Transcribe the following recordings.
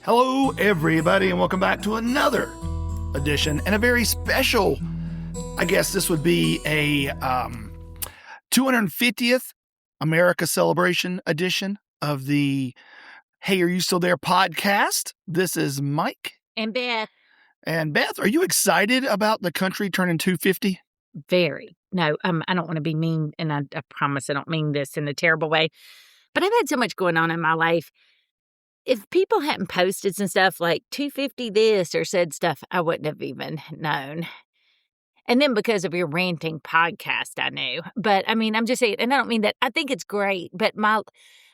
Hello, everybody, and welcome back to another edition and a very special, I guess this would be a 250th America Celebration edition of the Hey, Are You Still There podcast. This is Mike. And Beth. And Beth, are you excited about the country turning 250? Very. No, I don't want to be mean, and I promise I don't mean this in a terrible way, but I've had so much going on in my life. If people hadn't posted some stuff like 250 this or said stuff, I wouldn't have even known. And then because of your ranting podcast, I knew. But I mean, I'm just saying, and I don't mean that. I think it's great, but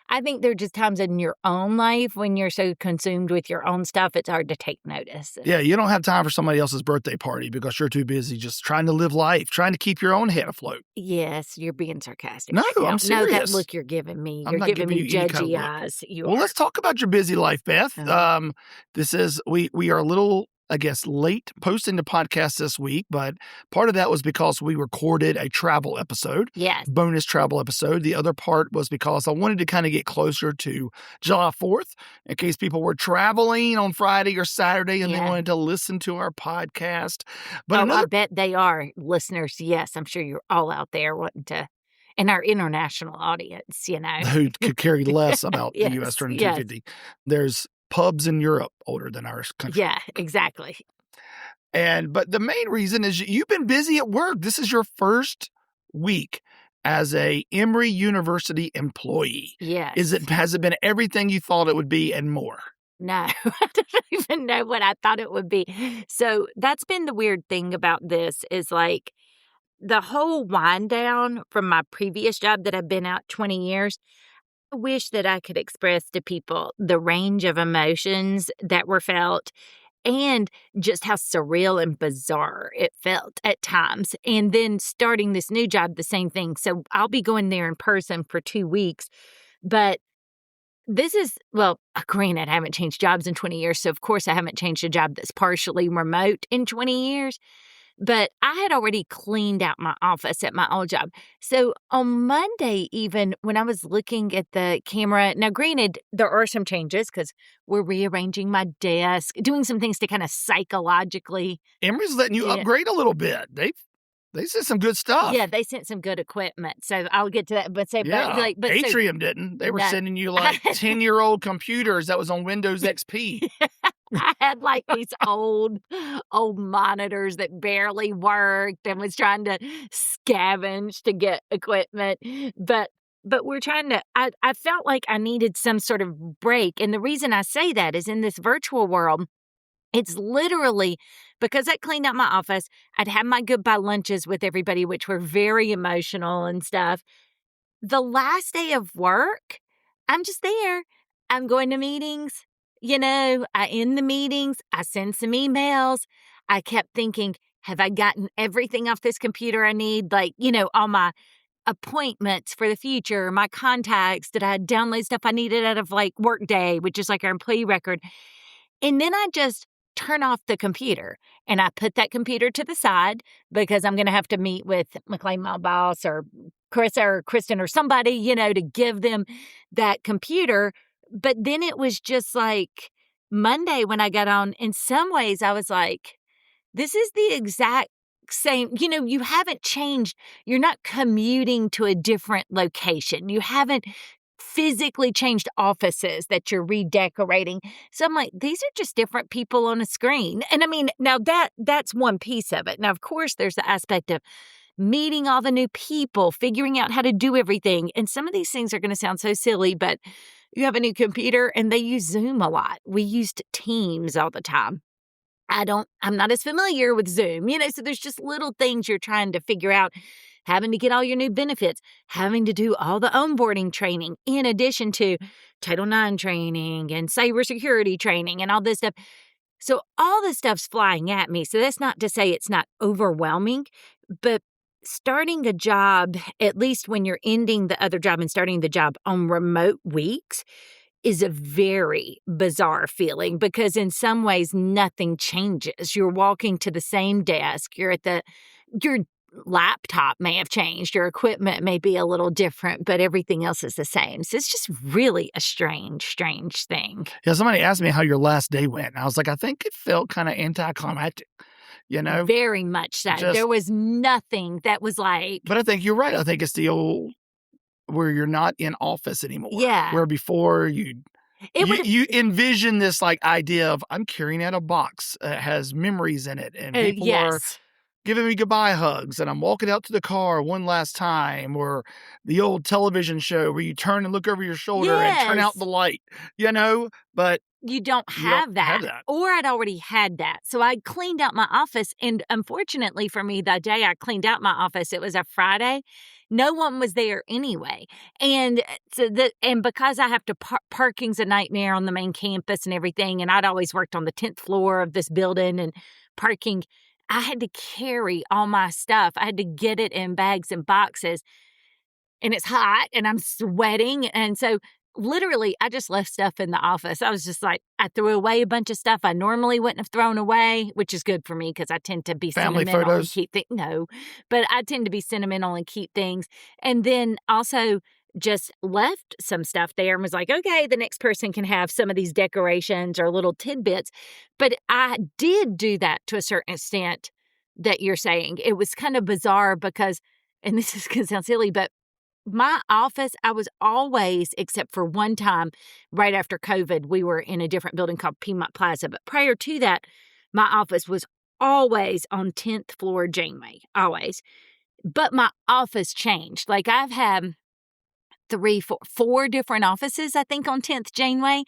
I think there are just times in your own life when you're so consumed with your own stuff, it's hard to take notice. Yeah, you don't have time for somebody else's birthday party because you're too busy just trying to live life, trying to keep your own head afloat. Yes, you're being sarcastic. No, I'm serious. No, that look you're giving me. I'm You're not giving giving me you any kind of judgy look. eyes. Well, let's talk about your busy life, Beth. This is, we are a little, I guess, late posting the podcast this week, but part of that was because we recorded a travel episode. Yes. Bonus travel episode. The other part was because I wanted to kind of get closer to July 4th in case people were traveling on Friday or Saturday and they wanted to listen to our podcast. But I bet they are listeners. Yes, I'm sure you're all out there wanting to. And our international audience, you know. Who could carry less about Yes, the U.S. turning 250. There's pubs in Europe older than our country. Yeah, exactly. But the main reason is you've been busy at work. This is your first week as a Emory University employee. Yes. Has it been everything you thought it would be and more? No, I don't even know what I thought it would be. So that's been the weird thing about this is like the whole wind down from my previous job that I've been out 20 years. I wish that I could express to people the range of emotions that were felt and just how surreal and bizarre it felt at times. And then starting this new job, the same thing. So I'll be going there in person for 2 weeks. But this is, well, granted, I haven't changed jobs in 20 years. So, of course, I haven't changed a job that's partially remote in 20 years. But I had already cleaned out my office at my old job. So on Monday, even when I was looking at the camera, now granted, there are some changes because we're rearranging my desk, doing some things to kind of psychologically. Emory's letting you upgrade a little bit. They said some good stuff. Yeah, they sent some good equipment. So I'll get to that. But Atrium didn't. They were sending you like 10-year-old computers that was on Windows XP. I had like these old monitors that barely worked and was trying to scavenge to get equipment. But we're trying to, I felt like I needed some sort of break. And the reason I say that is in this virtual world, it's literally because I cleaned out my office. I'd had my goodbye lunches with everybody, which were very emotional and stuff. The last day of work, I'm just there. I'm going to meetings. You know, I end the meetings. I send some emails. I kept thinking, have I gotten everything off this computer I need? Like, you know, all my appointments for the future, my contacts. Did I download stuff I needed out of like Workday, which is like our employee record? And then I just turn off the computer and I put that computer to the side because I'm going to have to meet with McLean, my boss, or Chris or Kristen or somebody, you know, to give them that computer. But then it was just like Monday when I got on, in some ways I was like, this is the exact same, you know, you haven't changed. You're not commuting to a different location. You haven't physically changed offices that you're redecorating. So I'm like, these are just different people on a screen. And I mean, now that's one piece of it. Now, of course, there's the aspect of meeting all the new people, figuring out how to do everything. And some of these things are going to sound so silly, but you have a new computer and they use Zoom a lot. We used Teams all the time. I'm not as familiar with Zoom, you know, so there's just little things you're trying to figure out, having to get all your new benefits, having to do all the onboarding training in addition to Title IX training and cybersecurity training and all this stuff. So all this stuff's flying at me. So that's not to say it's not overwhelming, but starting a job, at least when you're ending the other job and starting the job on remote weeks, is a very bizarre feeling because in some ways nothing changes. You're walking to the same desk. You're laptop may have changed, your equipment may be a little different, but everything else is the same. So it's just really a strange thing. Yeah, somebody asked me how your last day went, and I was like, I think it felt kind of anticlimactic, you know? Very much so. There was nothing that was like... But I think you're right. I think it's the old where you're not in office anymore. Yeah. Where before you envision this like idea of I'm carrying out a box that has memories in it, and people are giving me goodbye hugs, and I'm walking out to the car one last time, or the old television show where you turn and look over your shoulder and turn out the light, but you don't have that. Or I'd already had that. So I cleaned out my office, and unfortunately for me, the day I cleaned out my office, it was a Friday. No one was there anyway. And because I have to parking's a nightmare on the main campus and everything, and I'd always worked on the 10th floor of this building, and parking, I had to carry all my stuff. I had to get it in bags and boxes, and it's hot and I'm sweating. And so literally I just left stuff in the office. I was just like, I threw away a bunch of stuff I normally wouldn't have thrown away, which is good for me because I tend to be family sentimental photos. And keep things. No, but I tend to be sentimental and keep things. And then also just left some stuff there and was like, okay, the next person can have some of these decorations or little tidbits. But I did do that to a certain extent that you're saying. It was kind of bizarre because, and this is going to sound silly, but my office, I was always, except for one time right after COVID, we were in a different building called Piedmont Plaza. But prior to that, my office was always on 10th floor Janeway, always. But my office changed. Like I've had four different offices, I think, on 10th Janeway,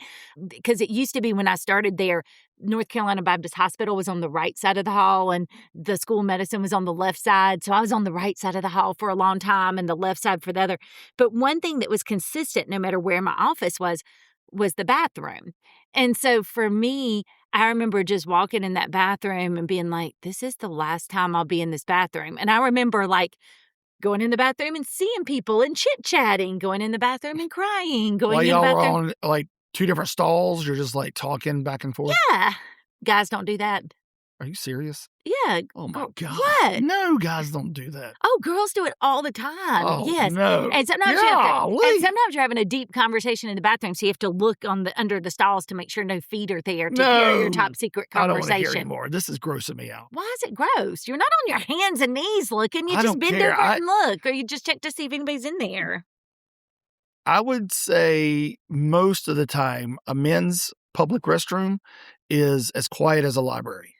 because it used to be when I started there, North Carolina Baptist Hospital was on the right side of the hall and the School of Medicine was on the left side. So I was on the right side of the hall for a long time and the left side for the other. But one thing that was consistent, no matter where my office was the bathroom. And so for me, I remember just walking in that bathroom and being like, this is the last time I'll be in this bathroom. And I remember like going in the bathroom and seeing people and chit-chatting, going in the bathroom and crying, going in the bathroom. While y'all were on like two different stalls, you're just like talking back and forth? Yeah. Guys don't do that. Are you serious? Yeah. Oh my God. What? No, guys don't do that. Oh, girls do it all the time. Oh, yes. No. And sometimes you're having a deep conversation in the bathroom, so you have to look under the stalls to make sure no feet are there to hear your top secret conversation. I don't want to hear anymore. This is grossing me out. Why is it gross? You're not on your hands and knees looking. You just bend over and look, or you just check to see if anybody's in there. I would say most of the time a men's public restroom is as quiet as a library.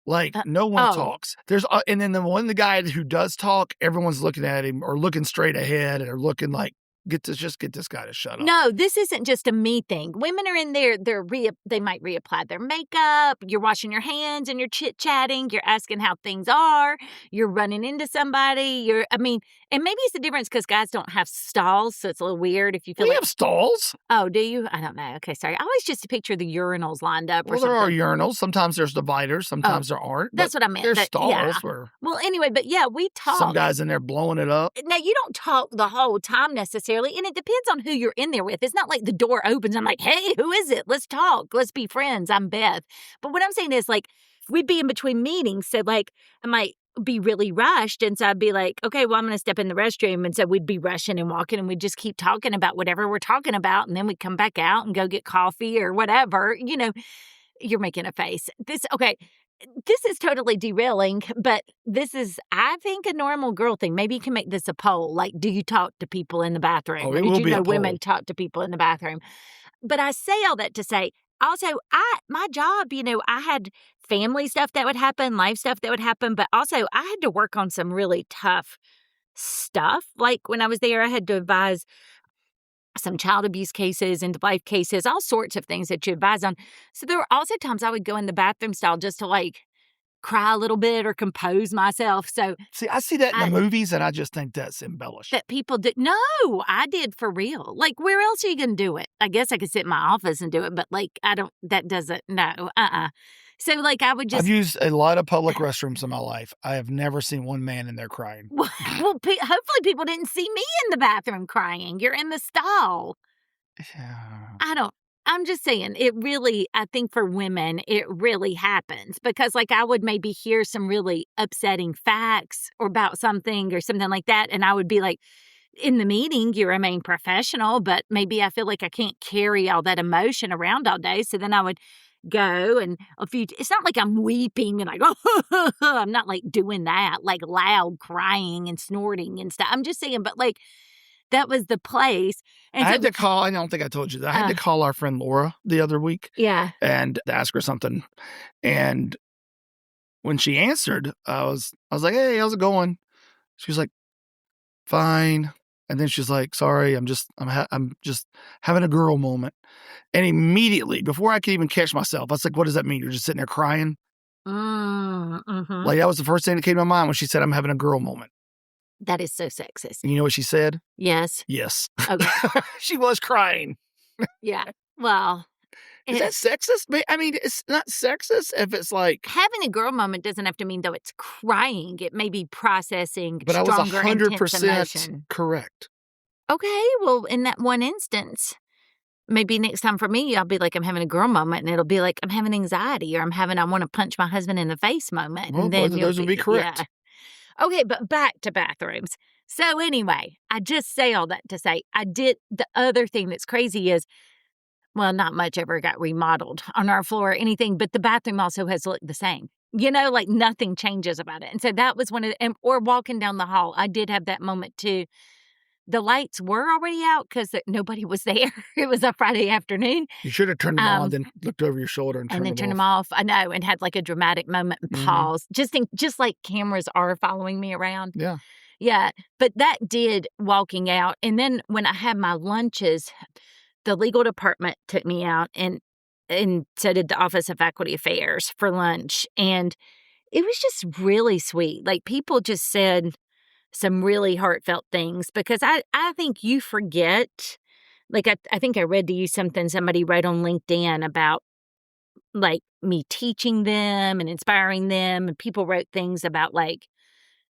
Like no one talks. There's and then the guy who does talk, everyone's looking at him or looking straight ahead or looking like get this guy to shut up. No, this isn't just a me thing. Women are in there. They might reapply their makeup. You're washing your hands and you're chit chatting. You're asking how things are. You're running into somebody. And maybe it's the difference because guys don't have stalls, so it's a little weird if you feel we have stalls. Oh, do you? I don't know. Okay, sorry. I always just picture the urinals lined up. Well, there are urinals. Sometimes there's dividers. Sometimes there aren't. That's what I meant. There's stalls. Yeah. Well, anyway, but yeah, we talk. Some guys in there blowing it up. Now, you don't talk the whole time necessarily, and it depends on who you're in there with. It's not like the door opens and I'm like, hey, who is it? Let's talk. Let's be friends. I'm Beth. But what I'm saying is, like, we'd be in between meetings, so, like, I might be really rushed, and so I'd be like, okay, well, I'm going to step in the restroom, and so we'd be rushing and walking, and we'd just keep talking about whatever we're talking about, and then we'd come back out and go get coffee or whatever. You're making a face. This is totally derailing, but this is, I think, a normal girl thing. Maybe you can make this a poll. Like, do you talk to people in the bathroom? Or did you know women talk to people in the bathroom? But I say all that to say, also, my job, I had family stuff that would happen, life stuff that would happen, but also I had to work on some really tough stuff. Like when I was there, I had to advise some child abuse cases, end-of-life cases, all sorts of things that you advise on. So there were also times I would go in the bathroom stall just to like cry a little bit or compose myself. So see, I see that in the movies, and I just think that's embellished. That people did. No, I did for real. Like, where else are you going to do it? I guess I could sit in my office and do it, but like, that doesn't, no, So like, I would just. I've used a lot of public restrooms in my life. I have never seen one man in there crying. Well, hopefully people didn't see me in the bathroom crying. You're in the stall. Yeah. I don't. I'm just saying, it really, I think for women, it really happens because, like, I would maybe hear some really upsetting facts or about something or something like that, and I would be like, in the meeting, you remain professional, but maybe I feel like I can't carry all that emotion around all day. So then I would go and it's not like I'm weeping and like, oh, I'm not like doing that, like loud crying and snorting and stuff. I'm just saying, but like, that was the place. And I so, had to call, I don't think I told you that. I had to call our friend Laura the other week. Yeah. And ask her something. And when she answered, I was like, hey, how's it going? She was like, fine. And then she's like, sorry, I'm just having a girl moment. And immediately, before I could even catch myself, I was like, what does that mean? You're just sitting there crying? Mm-hmm. Like, that was the first thing that came to my mind when she said, I'm having a girl moment. That is so sexist. And you know what she said? Yes. Yes. Okay. She was crying. Yeah. Well, is that sexist? I mean, it's not sexist if it's like... Having a girl moment doesn't have to mean, though, it's crying. It may be processing but stronger, I was 100% intense emotion. correct. Okay, well, in that one instance, maybe next time for me, I'll be like, I'm having a girl moment, and it'll be like, I'm having anxiety, or I'm having, I want to punch my husband in the face moment. Well, and then both of those would be correct. Yeah. Okay, but back to bathrooms. So anyway, I just say all that to say, the other thing that's crazy is, well, not much ever got remodeled on our floor or anything, but the bathroom also has looked the same. You know, like nothing changes about it. And so that was or walking down the hall, I did have that moment too. The lights were already out because nobody was there. It was a Friday afternoon. You should have turned them on, then looked over your shoulder and turned them off. I know, and had like a dramatic moment and pause. Just like cameras are following me around. Yeah. Yeah, but that did walking out. And then when I had my lunches, the legal department took me out and so did the Office of Faculty Affairs for lunch. And it was just really sweet. Like, people just said some really heartfelt things because I think you forget. Like, I think I read to you something somebody wrote on LinkedIn about, like, me teaching them and inspiring them. And people wrote things about, like,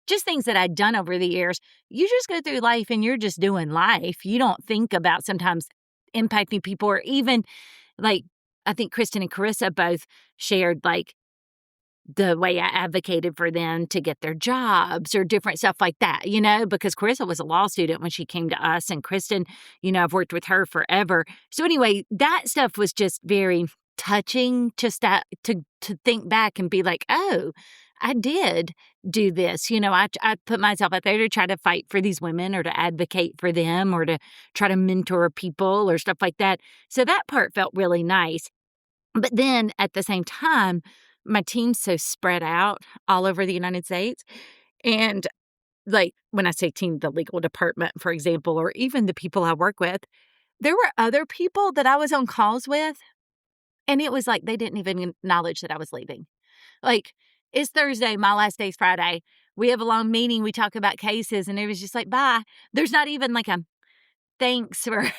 just things that I'd done over the years. You just go through life and you're just doing life. You don't think about sometimes impacting people, or even, like, I think Kristen and Carissa both shared, like, the way I advocated for them to get their jobs or different stuff like that, you know, because Carissa was a law student when she came to us, and Kristen, you know, I've worked with her forever. So anyway, that stuff was just very touching to think back and be like, oh, I did do this. You know, I put myself out there to try to fight for these women or to advocate for them or to try to mentor people or stuff like that. So that part felt really nice. But then at the same time, my team's so spread out all over the United States. And, like, when I say team, the legal department, for example, or even the people I work with, there were other people that I was on calls with, and it was like they didn't even acknowledge that I was leaving. Like, it's Thursday, my last day's Friday. We have a long meeting, we talk about cases, and it was just like, bye. There's not even like a thanks for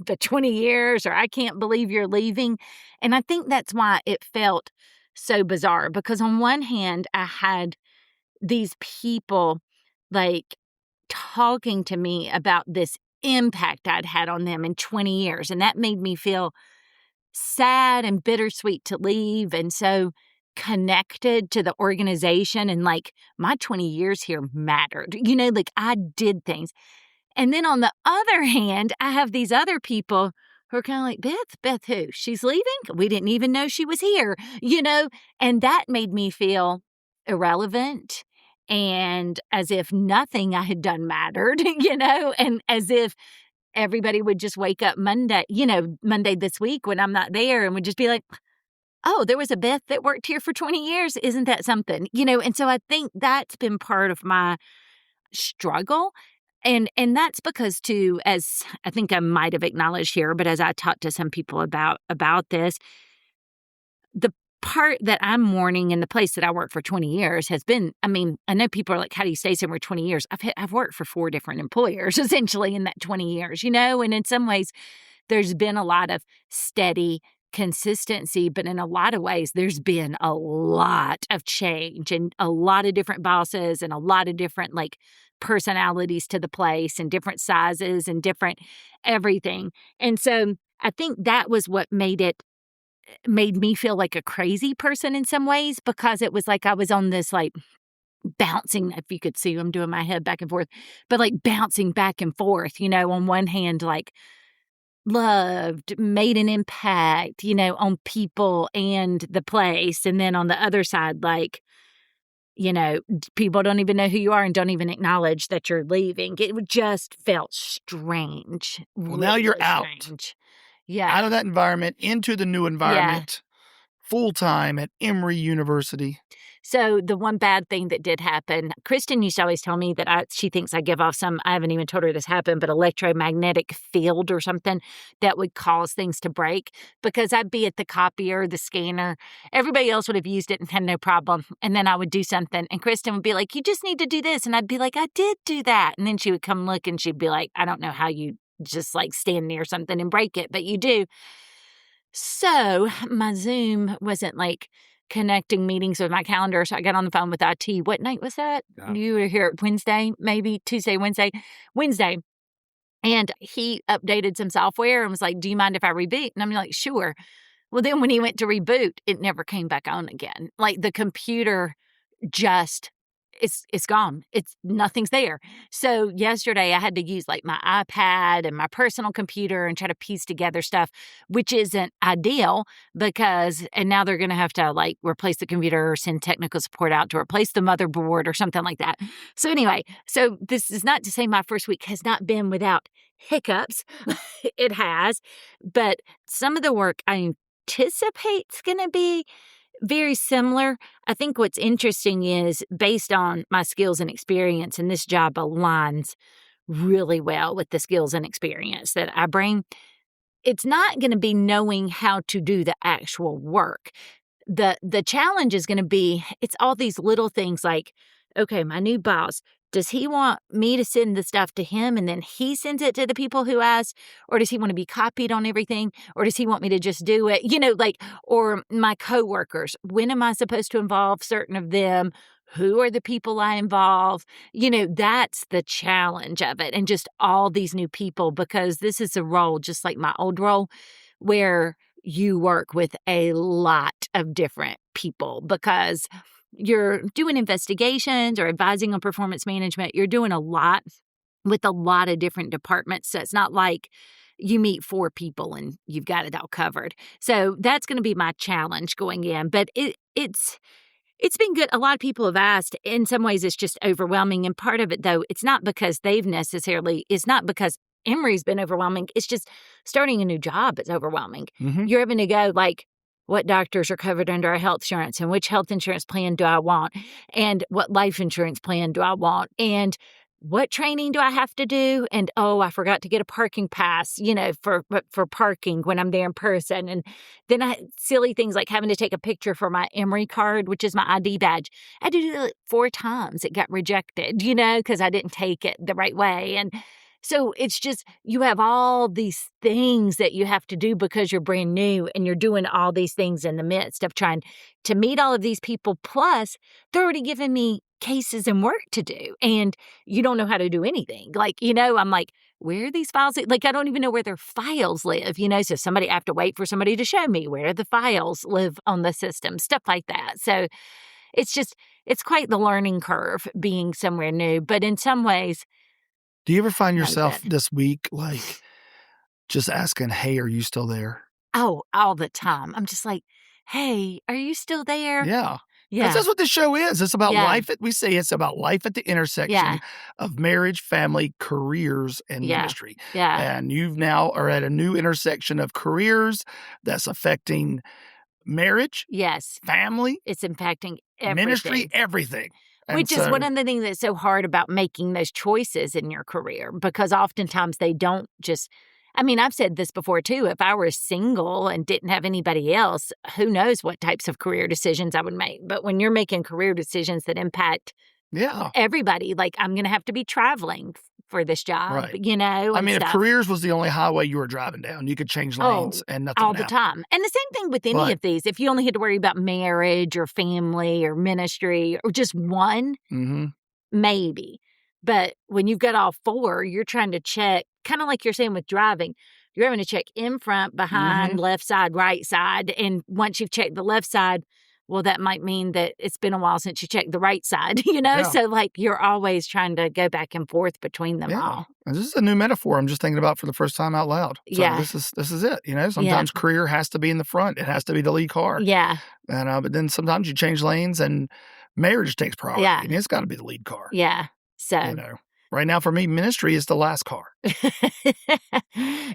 the 20 years, or I can't believe you're leaving. And I think that's why it felt so bizarre, because on one hand, I had these people, like, talking to me about this impact I'd had on them in 20 years. And that made me feel sad and bittersweet to leave, and so connected to the organization. And, like, my 20 years here mattered. You know, like, I did things. And then on the other hand, I have these other people who are kind of like, Beth who? She's leaving? We didn't even know she was here, you know? And that made me feel irrelevant and as if nothing I had done mattered, you know? And as if everybody would just wake up Monday this week when I'm not there, and would just be like, oh, there was a Beth that worked here for 20 years. Isn't that something? You know, and so I think that's been part of my struggle. And that's because, too, as I think I might have acknowledged here, but as I talked to some people about this, the part that I'm mourning in the place that I worked for 20 years has been, I mean, I know people are like, how do you stay somewhere 20 years? I've worked for 4 different employers, essentially, in that 20 years, you know? And in some ways, there's been a lot of steady consistency, but in a lot of ways, there's been a lot of change and a lot of different bosses and a lot of different, like, personalities to the place and different sizes and different everything. And so I think that was what made me feel like a crazy person in some ways, because it was like I was on this like bouncing, if you could see, I'm doing my head back and forth, but like bouncing back and forth, on one hand, like loved, made an impact, on people and the place. And then on the other side, like, people don't even know who you are and don't even acknowledge that you're leaving. It just felt strange. Well, now you're Really out. strange. Yeah. Out of that environment into the new environment, full-time at Emory University. So the one bad thing that did happen, Kristen used to always tell me that she thinks I give off some, I haven't even told her this happened, but electromagnetic field or something that would cause things to break, because I'd be at the copier, the scanner. Everybody else would have used it and had no problem. And then I would do something and Kristen would be like, you just need to do this. And I'd be like, I did do that. And then she would come look and she'd be like, I don't know how you just like stand near something and break it, but you do. So my Zoom wasn't like connecting meetings with my calendar. So I got on the phone with IT. What night was that? Yeah. You were here Wednesday, maybe Tuesday, Wednesday. And he updated some software and was like, do you mind if I reboot? And I'm like, sure. Well, then when he went to reboot, it never came back on again. Like the computer just it's gone. Nothing's there. So yesterday I had to use like my iPad and my personal computer and try to piece together stuff, which isn't ideal and now they're going to have to like replace the computer or send technical support out to replace the motherboard or something like that. So anyway, this is not to say my first week has not been without hiccups. It has, but some of the work I anticipate's going to be very similar. I think what's interesting is based on my skills and experience, and this job aligns really well with the skills and experience that I bring. It's not going to be knowing how to do the actual work. The challenge is going to be, it's all these little things like, okay, my new boss, does he want me to send the stuff to him and then he sends it to the people who asked? Or does he want to be copied on everything? Or does he want me to just do it? Or my coworkers, when am I supposed to involve certain of them? Who are the people I involve? That's the challenge of it. And just all these new people, because this is a role, just like my old role, where you work with a lot of different people because you're doing investigations or advising on performance management. You're doing a lot with a lot of different departments. So it's not like you meet 4 people and you've got it all covered. So that's going to be my challenge going in. But it's been good. A lot of people have asked. In some ways, it's just overwhelming. And part of it, though, it's not because Emory's been overwhelming. It's just starting a new job is overwhelming. Mm-hmm. You're having to go like, what doctors are covered under our health insurance and which health insurance plan do I want and what life insurance plan do I want and what training do I have to do? And, oh, I forgot to get a parking pass, for parking when I'm there in person. And then silly things like having to take a picture for my Emory card, which is my ID badge. I had to do it 4 times. It got rejected, because I didn't take it the right way. And so it's just, you have all these things that you have to do because you're brand new and you're doing all these things in the midst of trying to meet all of these people. Plus, they're already giving me cases and work to do and you don't know how to do anything. Like, I'm like, where are these files? Like, I don't even know where their files live, so I have to wait for somebody to show me where the files live on the system, stuff like that. So it's quite the learning curve being somewhere new, but in some ways, do you ever find yourself this week, like, just asking, hey, are you still there? Oh, all the time. I'm just like, hey, are you still there? Yeah. Yeah. That's what this show is. It's about life. We say it's about life at the intersection of marriage, family, careers, and ministry. Yeah. And you now are at a new intersection of careers that's affecting marriage. Yes. Family. It's impacting everything. Ministry, everything. Which is one of the things that's so hard about making those choices in your career, because oftentimes they don't just, I've said this before too, if I were single and didn't have anybody else, who knows what types of career decisions I would make. But when you're making career decisions that impact everybody, like I'm going to have to be traveling for this job, right. If careers was the only highway you were driving down, you could change lanes and nothing all the time. And the same thing with any of these. If you only had to worry about marriage or family or ministry or just one, maybe. But when you've got all 4, you're trying to check, kind of like you're saying with driving, you're having to check in front, behind, left side, right side. And once you've checked the left side, well, that might mean that it's been a while since you checked the right side, Yeah. So like you're always trying to go back and forth between them all. And this is a new metaphor I'm just thinking about for the first time out loud. So this is it. Sometimes career has to be in the front. It has to be the lead car. Yeah. And but then sometimes you change lanes and marriage takes priority. Yeah. And it's got to be the lead car. Yeah. So right now for me, ministry is the last car.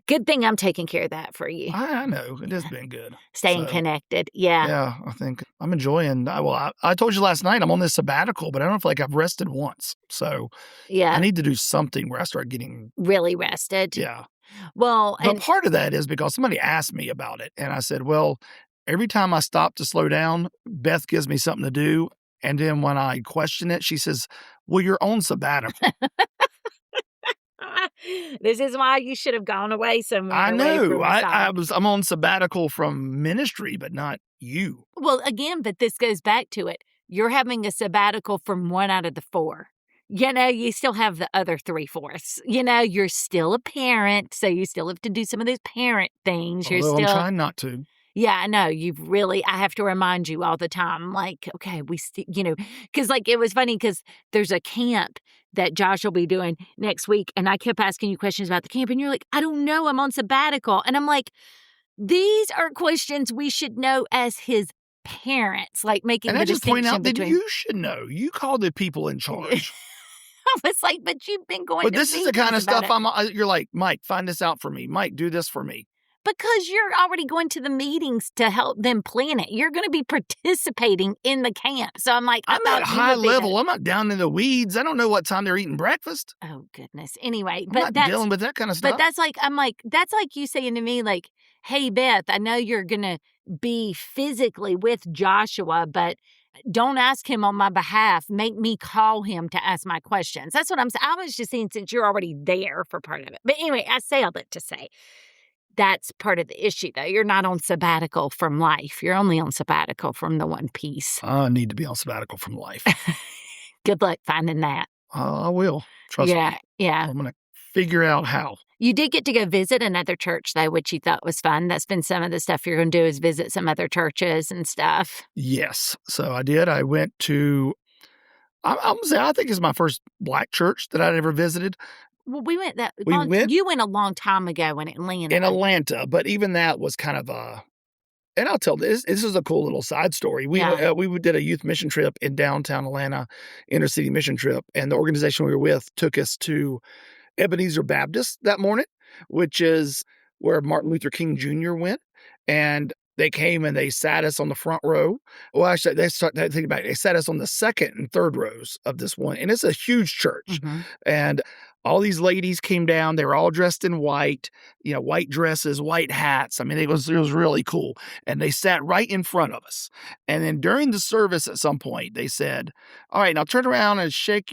Good thing I'm taking care of that for you. I know. It has been good. Staying connected. Yeah. Yeah, I think I'm enjoying. I told you last night I'm on this sabbatical, but I don't feel like I've rested once. So I need to do something where I start getting really rested. Yeah. Well, but part of that is because somebody asked me about it, and I said, well, every time I stop to slow down, Beth gives me something to do. And then when I question it, she says, well, you're on sabbatical. This is why you should have gone away somewhere. I know. I'm on sabbatical from ministry, but not you. Well, again, but this goes back to it. You're having a sabbatical from 1 out of the 4. You still have the other 3/4. You're still a parent, so you still have to do some of those parent things. Although I'm trying not to. Yeah, I know. I have to remind you all the time, like, okay, because like it was funny because there's a camp that Josh will be doing next week. And I kept asking you questions about the camp and you're like, I don't know, I'm on sabbatical. And I'm like, these are questions we should know as his parents, like making the distinction between. And I just point out that you should know. You call the people in charge. I was like, but you've been going But this is the kind of stuff you're like, Mike, find this out for me. Mike, do this for me. Because you're already going to the meetings to help them plan it. You're going to be participating in the camp. So I'm like, I'm at high level. I'm not down in the weeds. I don't know what time they're eating breakfast. Oh, goodness. Anyway, I'm not dealing with that kind of stuff. But that's like you saying to me, like, hey, Beth, I know you're going to be physically with Joshua, but don't ask him on my behalf. Make me call him to ask my questions. That's what I'm saying. I was just saying since you're already there for part of it. But anyway, I say all that to say, that's part of the issue, though. You're not on sabbatical from life. You're only on sabbatical from the one piece. I need to be on sabbatical from life. Good luck finding that. I will. Trust me. Yeah. I'm going to figure out how. You did get to go visit another church, though, which you thought was fun. That's been some of the stuff you're going to do is visit some other churches and stuff. Yes. So I did. I went to, I'm going to say, I think it's my first Black church that I'd ever visited. Well, you went a long time ago in Atlanta. In Atlanta, but even that was kind of and I'll tell this is a cool little side story. We did a youth mission trip in downtown Atlanta, inner city mission trip, and the organization we were with took us to Ebenezer Baptist that morning, which is where Martin Luther King Jr. went. And they came and they sat us on the front row. Well, actually, they sat us on the second and third rows of this one. And it's a huge church. Mm-hmm. And all these ladies came down. They were all dressed in white, white dresses, white hats. I mean, it was really cool. And they sat right in front of us. And then during the service at some point, they said, all right, now turn around and shake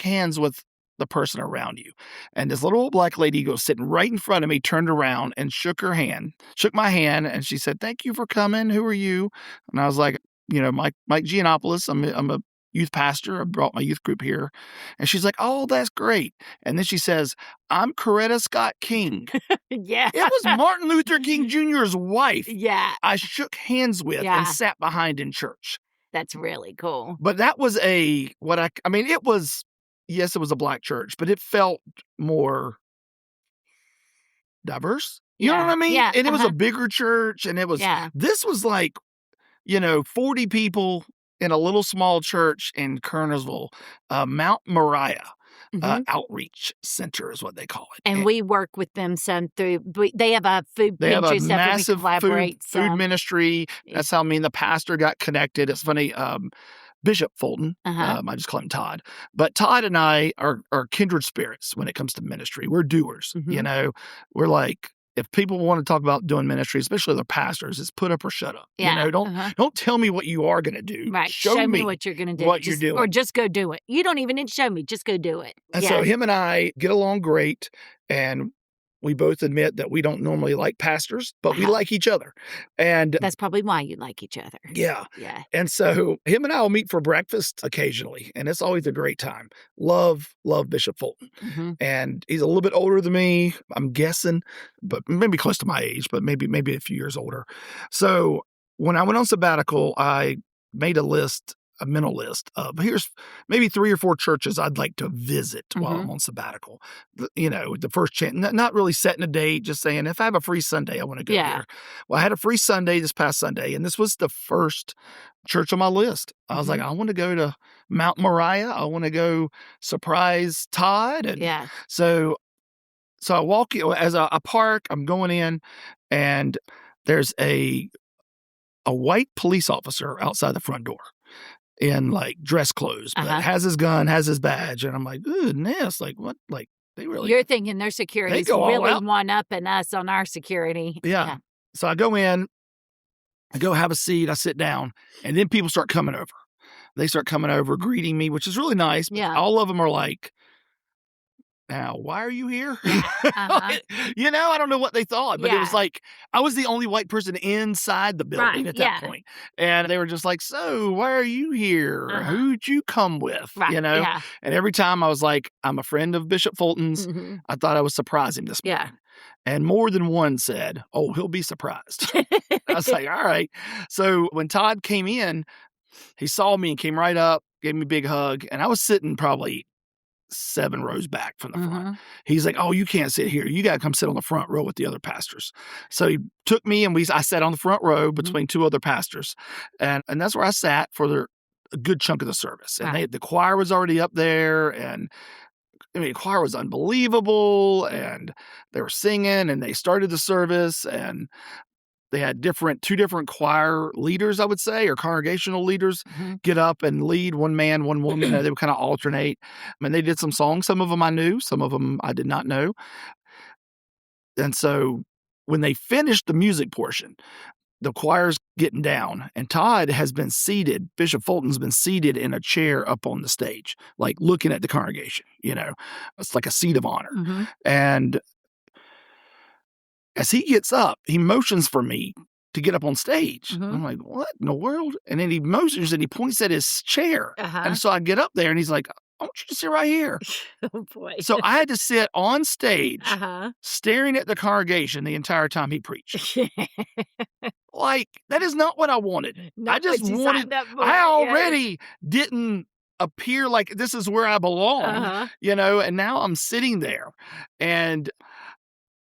hands with the person around you. And this little old Black lady goes sitting right in front of me, turned around and shook my hand. And she said, thank you for coming. Who are you? And I was like, Mike Gianopulos. I'm a youth pastor. I brought my youth group here. And she's like, oh, that's great. And then she says, I'm Coretta Scott King. Yeah. It was Martin Luther King Jr.'s wife. Yeah. I shook hands with and sat behind in church. That's really cool. But that was it was, yes, it was a Black church, but it felt more diverse. You know what I mean? Yeah. And it was a bigger church, and this was like, 40 people in a little small church in Kernersville, Mount Moriah Outreach Center is what they call it. And we work with them some through, they have a food pantry stuff. Massive food ministry. Yeah. That's how the pastor got connected. It's funny. Bishop Fulton, I just call him Todd. But Todd and I are kindred spirits when it comes to ministry. We're doers, We're like, if people want to talk about doing ministry, especially their pastors, it's put up or shut up. Yeah. Don't tell me what you are going to do. Right. Show me what you're going to do. You're doing. Or just go do it. You don't even need to show me. Just go do it. And so him and I get along great, and we both admit that we don't normally like pastors, but we like each other. And that's probably why you like each other. Yeah. Yeah. And so him and I will meet for breakfast occasionally, and it's always a great time. Love Bishop Fulton. Mm-hmm. And he's a little bit older than me, I'm guessing, but maybe close to my age, but maybe a few years older. So when I went on sabbatical, I made a mental list of here's maybe 3 or 4 churches I'd like to visit while I'm on sabbatical. The first chance, not really setting a date, just saying if I have a free Sunday, I want to go here. Well, I had a free Sunday this past Sunday, and this was the first church on my list. I was like, I want to go to Mount Moriah. I want to go surprise Todd. And so I walk as I park, I'm going in, and there's a white police officer outside the front door in like dress clothes, but has his gun, has his badge. And I'm like, goodness, like what? Like they really. You're thinking their security is really one-upping us on our security. Yeah. So I go in, I go have a seat, I sit down, and then people start coming over. They start coming over, greeting me, which is really nice. But all of them are like, now, why are you here? I don't know what they thought, but it was like I was the only white person inside the building at that point. And they were just like, so why are you here? Who'd you come with? And every time I was like, I'm a friend of Bishop Fulton's. I thought I was surprising this morning. And more than one said, oh, he'll be surprised. I was like, all right. So when Todd came in, he saw me and came right up, gave me a big hug. And I was sitting probably 7 rows back from the front. He's like, oh, you can't sit here. You got to come sit on the front row with the other pastors. So he took me and I sat on the front row between 2 other pastors. And that's where I sat for a good chunk of the service. And the choir was already up there. And I mean, the choir was unbelievable. And they were singing and they started the service. And they had 2 different choir leaders, I would say, or congregational leaders get up and lead, one man, one woman. They would kind of alternate. I mean, they did some songs. Some of them I knew. Some of them I did not know. And so when they finished the music portion, the choir's getting down, and Todd has been seated. Bishop Fulton's been seated in a chair up on the stage, like looking at the congregation. It's like a seat of honor. And as he gets up, he motions for me to get up on stage. I'm like, what in the world? And then he motions and he points at his chair. And so I get up there and he's like, I want you to sit right here. Oh, boy. So I had to sit on stage staring at the congregation the entire time he preached. Like, that is not what I wanted. I just wanted, I already didn't appear like this is where I belong, and now I'm sitting there. And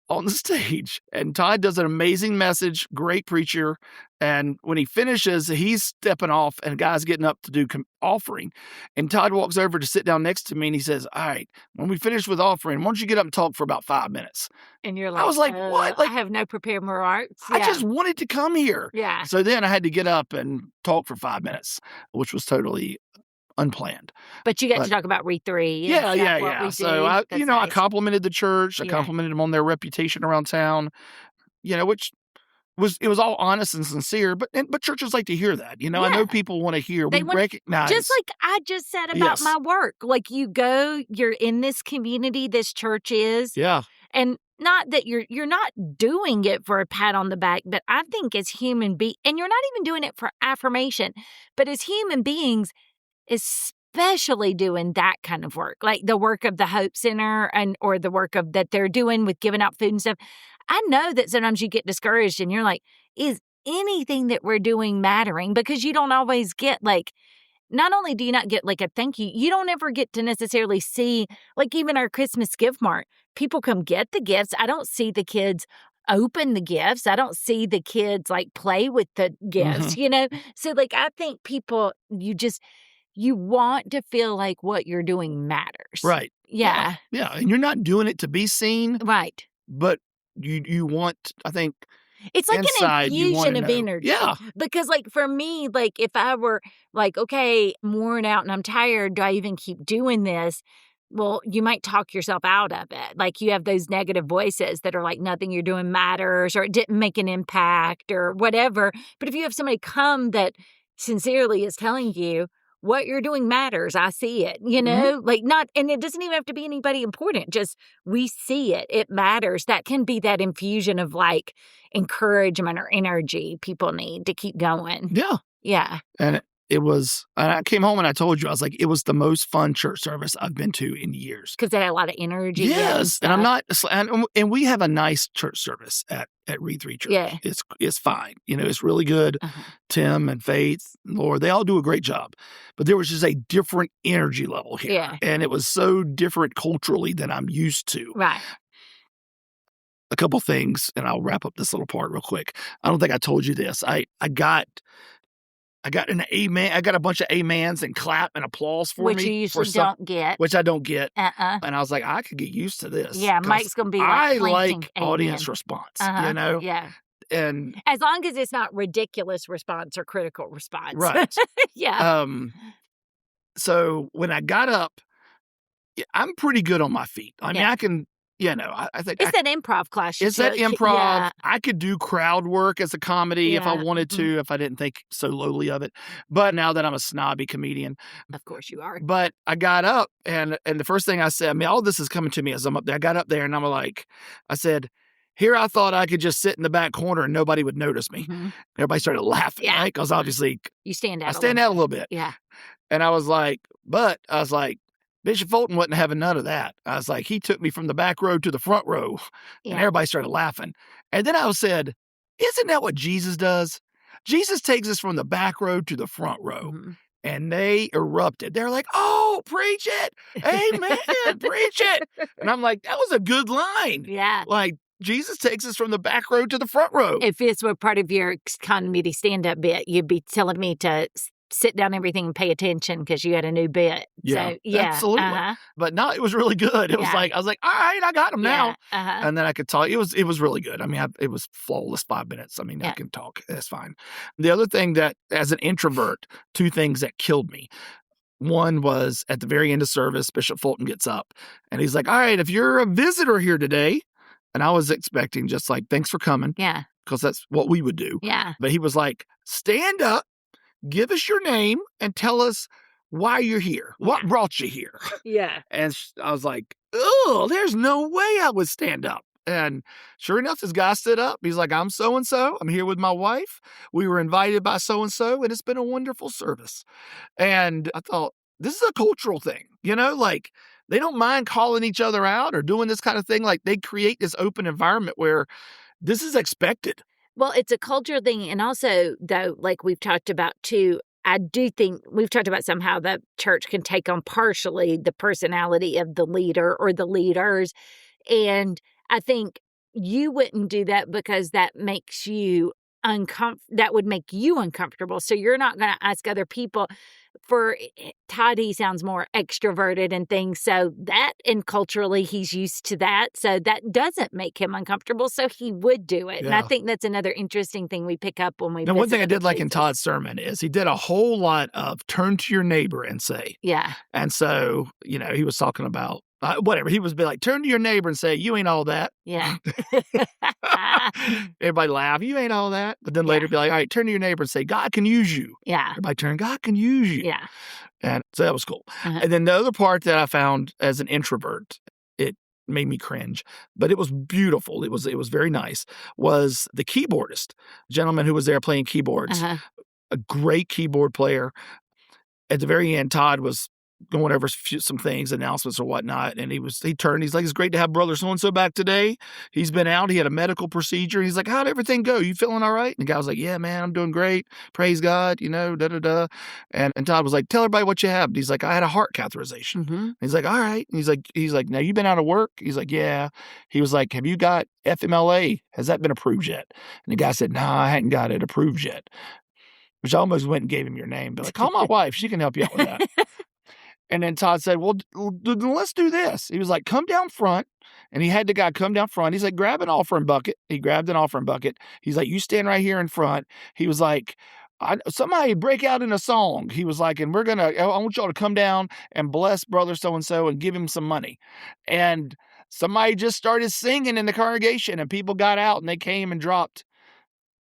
on the stage, and Todd does an amazing message, great preacher. And when he finishes, he's stepping off and a guy's getting up to do offering. And Todd walks over to sit down next to me and he says, all right, when we finish with offering, why don't you get up and talk for about 5 minutes? And you're like, I was like, what? Like, I have no prepared remarks. I just wanted to come here. Yeah. So then I had to get up and talk for 5 minutes, which was totally unplanned. But you got to talk about re-3. Yeah. So I complimented the church. I complimented them on their reputation around town, which was all honest and sincere. But churches like to hear that. I know people want to hear. We recognize. Just like I just said about my work. Like you're in this community, this church is. Yeah. And not that you're not doing it for a pat on the back, but I think as human beings, and you're not even doing it for affirmation, but as human beings, especially doing that kind of work, like the work of the Hope Center or the work that they're doing with giving out food and stuff. I know that sometimes you get discouraged and you're like, is anything that we're doing mattering? Because you don't always get not only do you not get a thank you, you don't ever get to necessarily see, even our Christmas gift mart, people come get the gifts. I don't see the kids open the gifts. I don't see the kids play with the gifts, So I think people, you want to feel like what you're doing matters. Right. Yeah. Yeah. And you're not doing it to be seen. Right. But you want, I think, it's like inside, an infusion of energy. Yeah. Because for me, if I were okay, I'm worn out and I'm tired, do I even keep doing this? Well, you might talk yourself out of it. You have those negative voices that are nothing you're doing matters, or it didn't make an impact or whatever. But if you have somebody come that sincerely is telling you, what you're doing matters. I see it, you know, like not, and it doesn't even have to be anybody important. Just we see it. It matters. That can be that infusion of like encouragement or energy people need to keep going. Yeah. Yeah. And it was, I came home and I told you, I was like, it was the most fun church service I've been to in years. Because they had a lot of energy. Yes. And I'm not, and we have a nice church service at Reed 3 Church. Yeah. It's fine. You know, it's really good. Tim and Faith and Laura, they all do a great job. But there was just a different energy level here. Yeah. And it was so different culturally than I'm used to. Right. A couple things, and I'll wrap up this little part real quick. I don't think I told you this. I got an amen. I got a bunch of amens and clap and applause for which me. Which you usually don't get. Which I don't get. And I was like, I could get used to this. Yeah, Mike's going to be like, I like audience response, you know? Yeah. And as long as it's not ridiculous response or critical response. Right. Yeah. So when I got up, I'm pretty good on my feet. I mean, I can, you know, I think it's that improv class. It's that improv. Yeah. I could do crowd work as a comedy if I wanted to, if I didn't think so lowly of it. But now that I'm a snobby comedian. Of course you are. But I got up and the first thing I said, I mean, all this is coming to me as I'm up there. I got up there and I'm like, I said, here I thought I could just sit in the back corner and nobody would notice me. Everybody started laughing, right? Because obviously you stand out. I stand out a little bit. Yeah. And I was like, Bishop Fulton wasn't having none of that. I was like, he took me from the back row to the front row, and everybody started laughing. And then I said, isn't that what Jesus does? Jesus takes us from the back row to the front row. And they erupted. They're like, oh, preach it. Amen. Preach it. And I'm like, that was a good line. Yeah. Like, Jesus takes us from the back row to the front row. If this were part of your comedy stand-up bit, you'd be telling me to sit down everything and pay attention because you had a new bit. Yeah, so, yeah. Absolutely. But no, it was really good. It was like, I was like, all right, I got him now. And then I could talk. It was really good. I mean, it was flawless 5 minutes. I mean, I can talk. That's fine. The other thing that, as an introvert, 2 things that killed me. One was at the very end of service, Bishop Fulton gets up and he's like, all right, if you're a visitor here today, and I was expecting just like, thanks for coming. Yeah. Because that's what we would do. Yeah. But he was like, stand up. Give us your name and tell us why you're here. What brought you here? Yeah. And I was like, oh, there's no way I would stand up. And sure enough, this guy stood up. He's like, I'm so-and-so. I'm here with my wife. We were invited by so-and-so, and it's been a wonderful service. And I thought, this is a cultural thing, you know, like they don't mind calling each other out or doing this kind of thing. Like they create this open environment where this is expected. Well, it's a cultural thing. And also, though, like we've talked about, too, I do think we've talked about somehow the church can take on partially the personality of the leader or the leaders. And I think you wouldn't do that because that makes you that would make you uncomfortable. So you're not going to ask other people. For Todd, he sounds more extroverted and things. So that, and culturally, he's used to that. So that doesn't make him uncomfortable. So he would do it. Yeah. And I think that's another interesting thing we pick up when we. Now, one thing I did like in Todd's sermon is he did a whole lot of turn to your neighbor and say. Yeah. And so, you know, he was talking about whatever. He was be like, turn to your neighbor and say, you ain't all that. Yeah. Everybody laugh. You ain't all that. But then later be like, all right, turn to your neighbor and say, God can use you. Yeah. Everybody turn, God can use you. Yeah. And so that was cool. And then the other part that I found as an introvert, it made me cringe, but it was beautiful. It was very nice, was the keyboardist, gentleman who was there playing keyboards, a great keyboard player. At the very end, Todd was going over some things, announcements or whatnot. And he turned, he's like, it's great to have brother so-and-so back today. He's been out. He had a medical procedure. He's like, how'd everything go? You feeling all right? And the guy was like, yeah, man, I'm doing great. Praise God, you know, da-da-da. And Todd was like, tell everybody what you have. And he's like, I had a heart catheterization. He's like, all right. And he's like, now you been out of work? He's like, yeah. He was like, have you got FMLA? Has that been approved yet? And the guy said, no, I hadn't got it approved yet. Which I almost went and gave him your name. But like, call my wife. She can help you out with that. And then Todd said, well, let's do this. He was like, come down front. And he had the guy come down front. He's like, grab an offering bucket. He grabbed an offering bucket. He's like, you stand right here in front. He was like, somebody break out in a song. He was like, and I want y'all to come down and bless brother so-and-so and give him some money. And somebody just started singing in the congregation and people got out and they came and dropped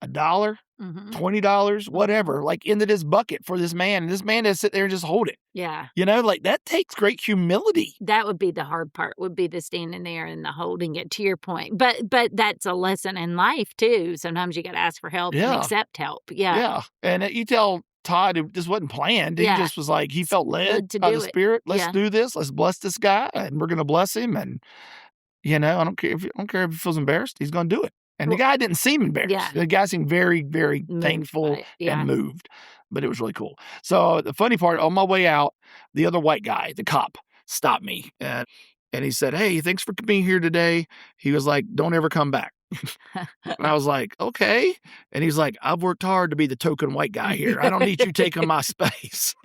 $1, Mhm. $20, whatever, like into this bucket for this man. And this man has to sit there and just hold it. Yeah. Like that takes great humility. That would be the hard part, would be the standing there and the holding it, to your point. But that's a lesson in life too. Sometimes you got to ask for help and accept help. Yeah. Yeah. And you tell Todd, this wasn't planned. He just was like, he felt led to by do the it. Spirit. Let's do this. Let's bless this guy, and we're going to bless him. And I don't care if he feels embarrassed. He's going to do it. And the guy didn't seem embarrassed. Yeah. The guy seemed very, very thankful and moved. But it was really cool. So the funny part, on my way out, the other white guy, the cop, stopped me. And he said, "Hey, thanks for being here today." He was like, "Don't ever come back." And I was like, "Okay." And he's like, "I've worked hard to be the token white guy here. I don't need you taking my space,"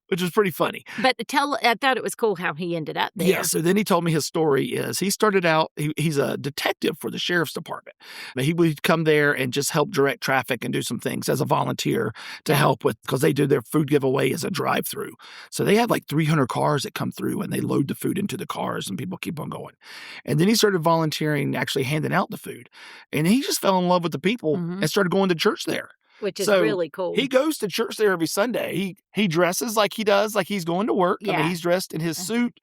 which was pretty funny. But I thought it was cool how he ended up there. Yeah, so then he told me his story is he started out, he's a detective for the sheriff's department. But he would come there and just help direct traffic and do some things as a volunteer to help with, because they do their food giveaway as a drive-through. So they have like 300 cars that come through and they load the food into the cars and people keep on going. And then he started volunteering, actually handing out the food. And he just fell in love with the people and started going to church there. Which is really cool. He goes to church there every Sunday. He dresses like he does, like he's going to work. I mean, he's dressed in his suit,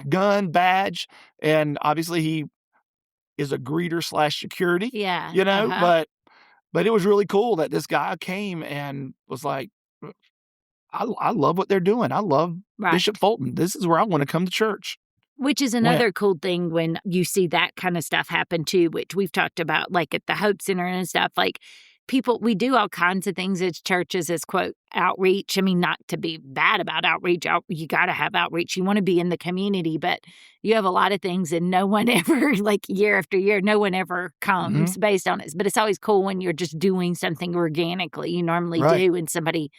gun, badge, and obviously he is a greeter / security. Yeah. But it was really cool that this guy came and was like, I love what they're doing. I love Bishop Fulton. This is where I want to come to church. Which is another cool thing when you see that kind of stuff happen too, which we've talked about, like at the Hope Center and stuff. Like, we do all kinds of things as churches as, quote, outreach. I mean, not to be bad about outreach. You got to have outreach. You want to be in the community, but you have a lot of things and no one ever, like year after year, no one ever comes based on it. But it's always cool when you're just doing something organically. You normally do, and somebody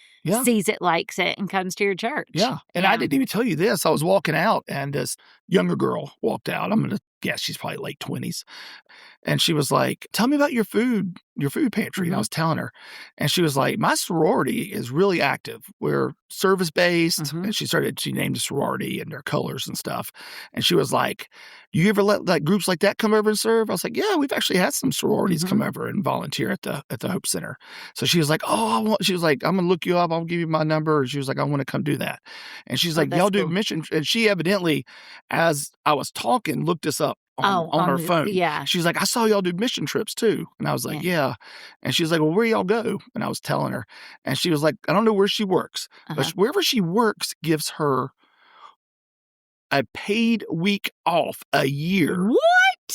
sees it, likes it, and comes to your church. Yeah. And I didn't even tell you this. I was walking out and this younger girl walked out. I'm going to guess she's probably late 20s. And she was like, "Tell me about your food pantry." And I was telling her. And she was like, "My sorority is really active. We're service-based." And she named the sorority and their colors and stuff. And she was like, "You ever let like groups like that come over and serve?" I was like, "Yeah, we've actually had some sororities come over and volunteer at the Hope Center." So she was like, she was like, "I'm going to look you up. I'll give you my number." And she was like, "I want to come do that." And she's like, "Y'all do mission." And she evidently, as I was talking, looked us up on her phone. Yeah. She's like, "I saw y'all do mission trips too." And I was like, yeah. And she's like, "Well, where y'all go?" And I was telling her. And she was like, "I don't know where she works, but wherever she works gives her a paid week off a year." What?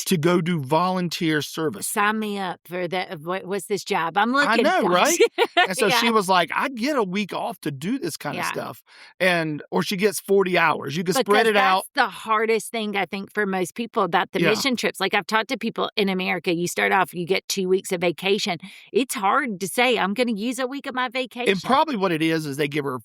To go do volunteer service. Sign me up for that. What's this job? I'm looking. I know, right? And so she was like, "I get a week off to do this kind of stuff." Or she gets 40 hours. You can spread it out. That's the hardest thing, I think, for most people about the mission trips. Like, I've talked to people in America, you start off, you get 2 weeks of vacation. It's hard to say, I'm going to use a week of my vacation. And probably what it is they give her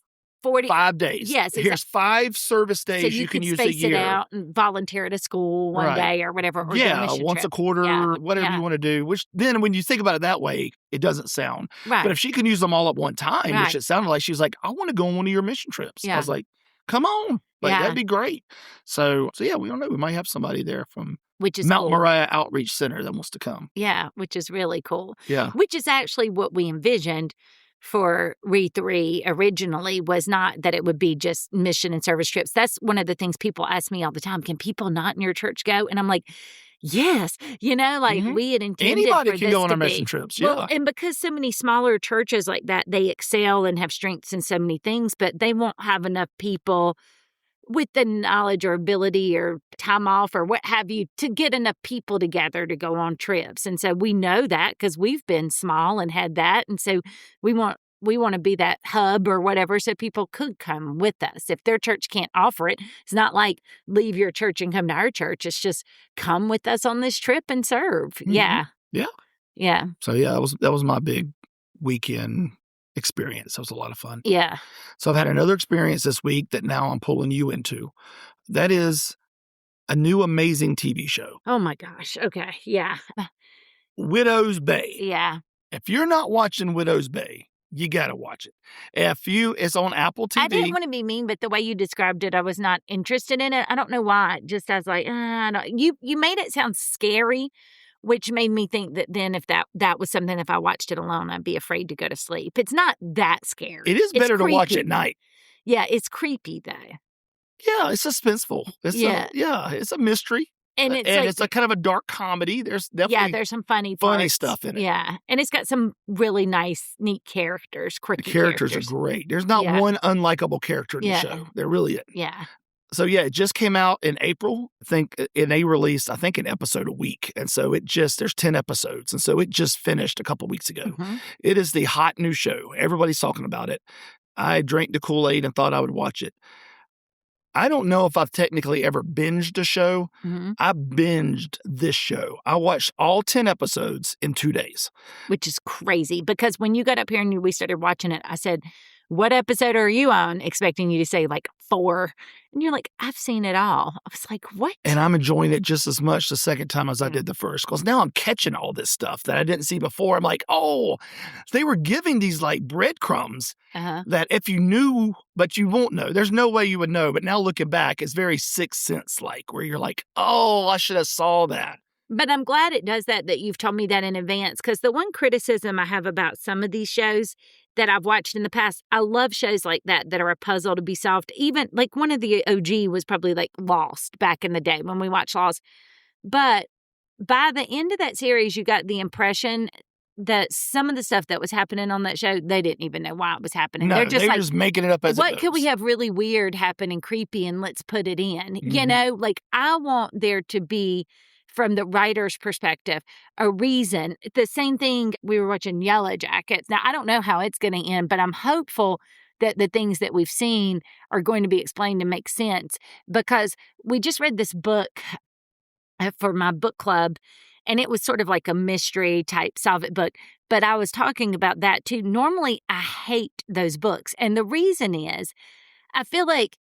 5 days. Yes. Here's 5 service days so you can use a space year. it out and volunteer at a school one day or whatever. Or once a quarter, whatever you want to do. Which then, when you think about it that way, it doesn't sound. Right. But if she can use them all at one time, which it sounded like, she was like, "I want to go on one of your mission trips." I was like, "Come on, that'd be great." So yeah, we don't know. We might have somebody there from Mount Moriah Outreach Center that wants to come. Yeah, which is really cool. Yeah, which is actually what we envisioned for Re3 originally, was not that it would be just mission and service trips. That's one of the things people ask me all the time. Can people not in your church go? And I'm like, yes. We had intended anybody for can this go on to our be. mission trips. Well, and because so many smaller churches like that, they excel and have strengths in so many things, but they won't have enough people with the knowledge or ability or time off or what have you to get enough people together to go on trips. And so we know that because we've been small and had that. And so we want to be that hub or whatever so people could come with us. If their church can't offer it, it's not like leave your church and come to our church. It's just come with us on this trip and serve. Yeah. Yeah. Yeah. So yeah, that was my big weekend experience. That was a lot of fun. Yeah. So I've had another experience this week that now I'm pulling you into. That is a new amazing TV show. Oh my gosh. Okay. Yeah. Widow's Bay. Yeah. If you're not watching Widow's Bay, you got to watch it. It's on Apple TV. I didn't want to be mean, but the way you described it, I was not interested in it. I don't know why. Just I was like, you made it sound scary which made me think that then if that was something, if I watched it alone, I'd be afraid to go to sleep. It's not that scary. It is It's better to watch creepy. at night. Yeah, it's creepy, though. Yeah, it's suspenseful. It's a mystery. And it's a kind of a dark comedy. There's definitely there's some funny parts. stuff in it. Yeah, and it's got some really nice, neat characters, quirky characters. characters. Are great. There's not one unlikable character in the show. There really isn't. Yeah. So, it just came out in April, I think, and they released, I think, an episode a week. And so there's 10 episodes. And so it just finished a couple weeks ago. Mm-hmm. It is the hot new show. Everybody's talking about it. I drank the Kool-Aid and thought I would watch it. I don't know if I've technically ever binged a show. Mm-hmm. I binged this show. I watched all 10 episodes in 2 days. Which is crazy, because when you got up here and we started watching it, I said, what episode are you on? Expecting you to say like 4. And you're like, I've seen it all. I was like, what? And I'm enjoying it just as much the second time as I did the first. Because now I'm catching all this stuff that I didn't see before. I'm like, oh, they were giving these like breadcrumbs that if you knew, but you won't know. There's no way you would know. But now looking back, it's very Sixth Sense like, where you're like, oh, I should have saw that. But I'm glad it does that you've told me that in advance, because the one criticism I have about some of these shows that I've watched in the past, I love shows like that are a puzzle to be solved. Even like one of the OG was probably like Lost back in the day when we watched Lost. But by the end of that series, you got the impression that some of the stuff that was happening on that show, they didn't even know why it was happening. No, They're just like, just making it up as it what goes. could we have really weird happen and creepy and let's put it in? Mm-hmm. You know, like I want there to be, from the writer's perspective, a reason. The same thing, we were watching Yellow Jackets. Now, I don't know how it's going to end, but I'm hopeful that the things that we've seen are going to be explained and make sense, because we just read this book for my book club, and it was sort of like a mystery type solve it book. But I was talking about that too. Normally, I hate those books. And the reason is, I feel like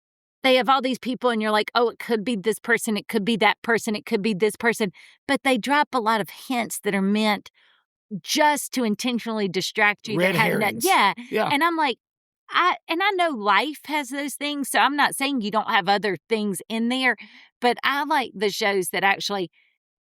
they have all these people and you're like, oh, it could be this person, it could be that person, it could be this person. But they drop a lot of hints that are meant just to intentionally distract you. Red herrings. Yeah. Yeah. And I'm like, I know life has those things, so I'm not saying you don't have other things in there, but I like the shows that actually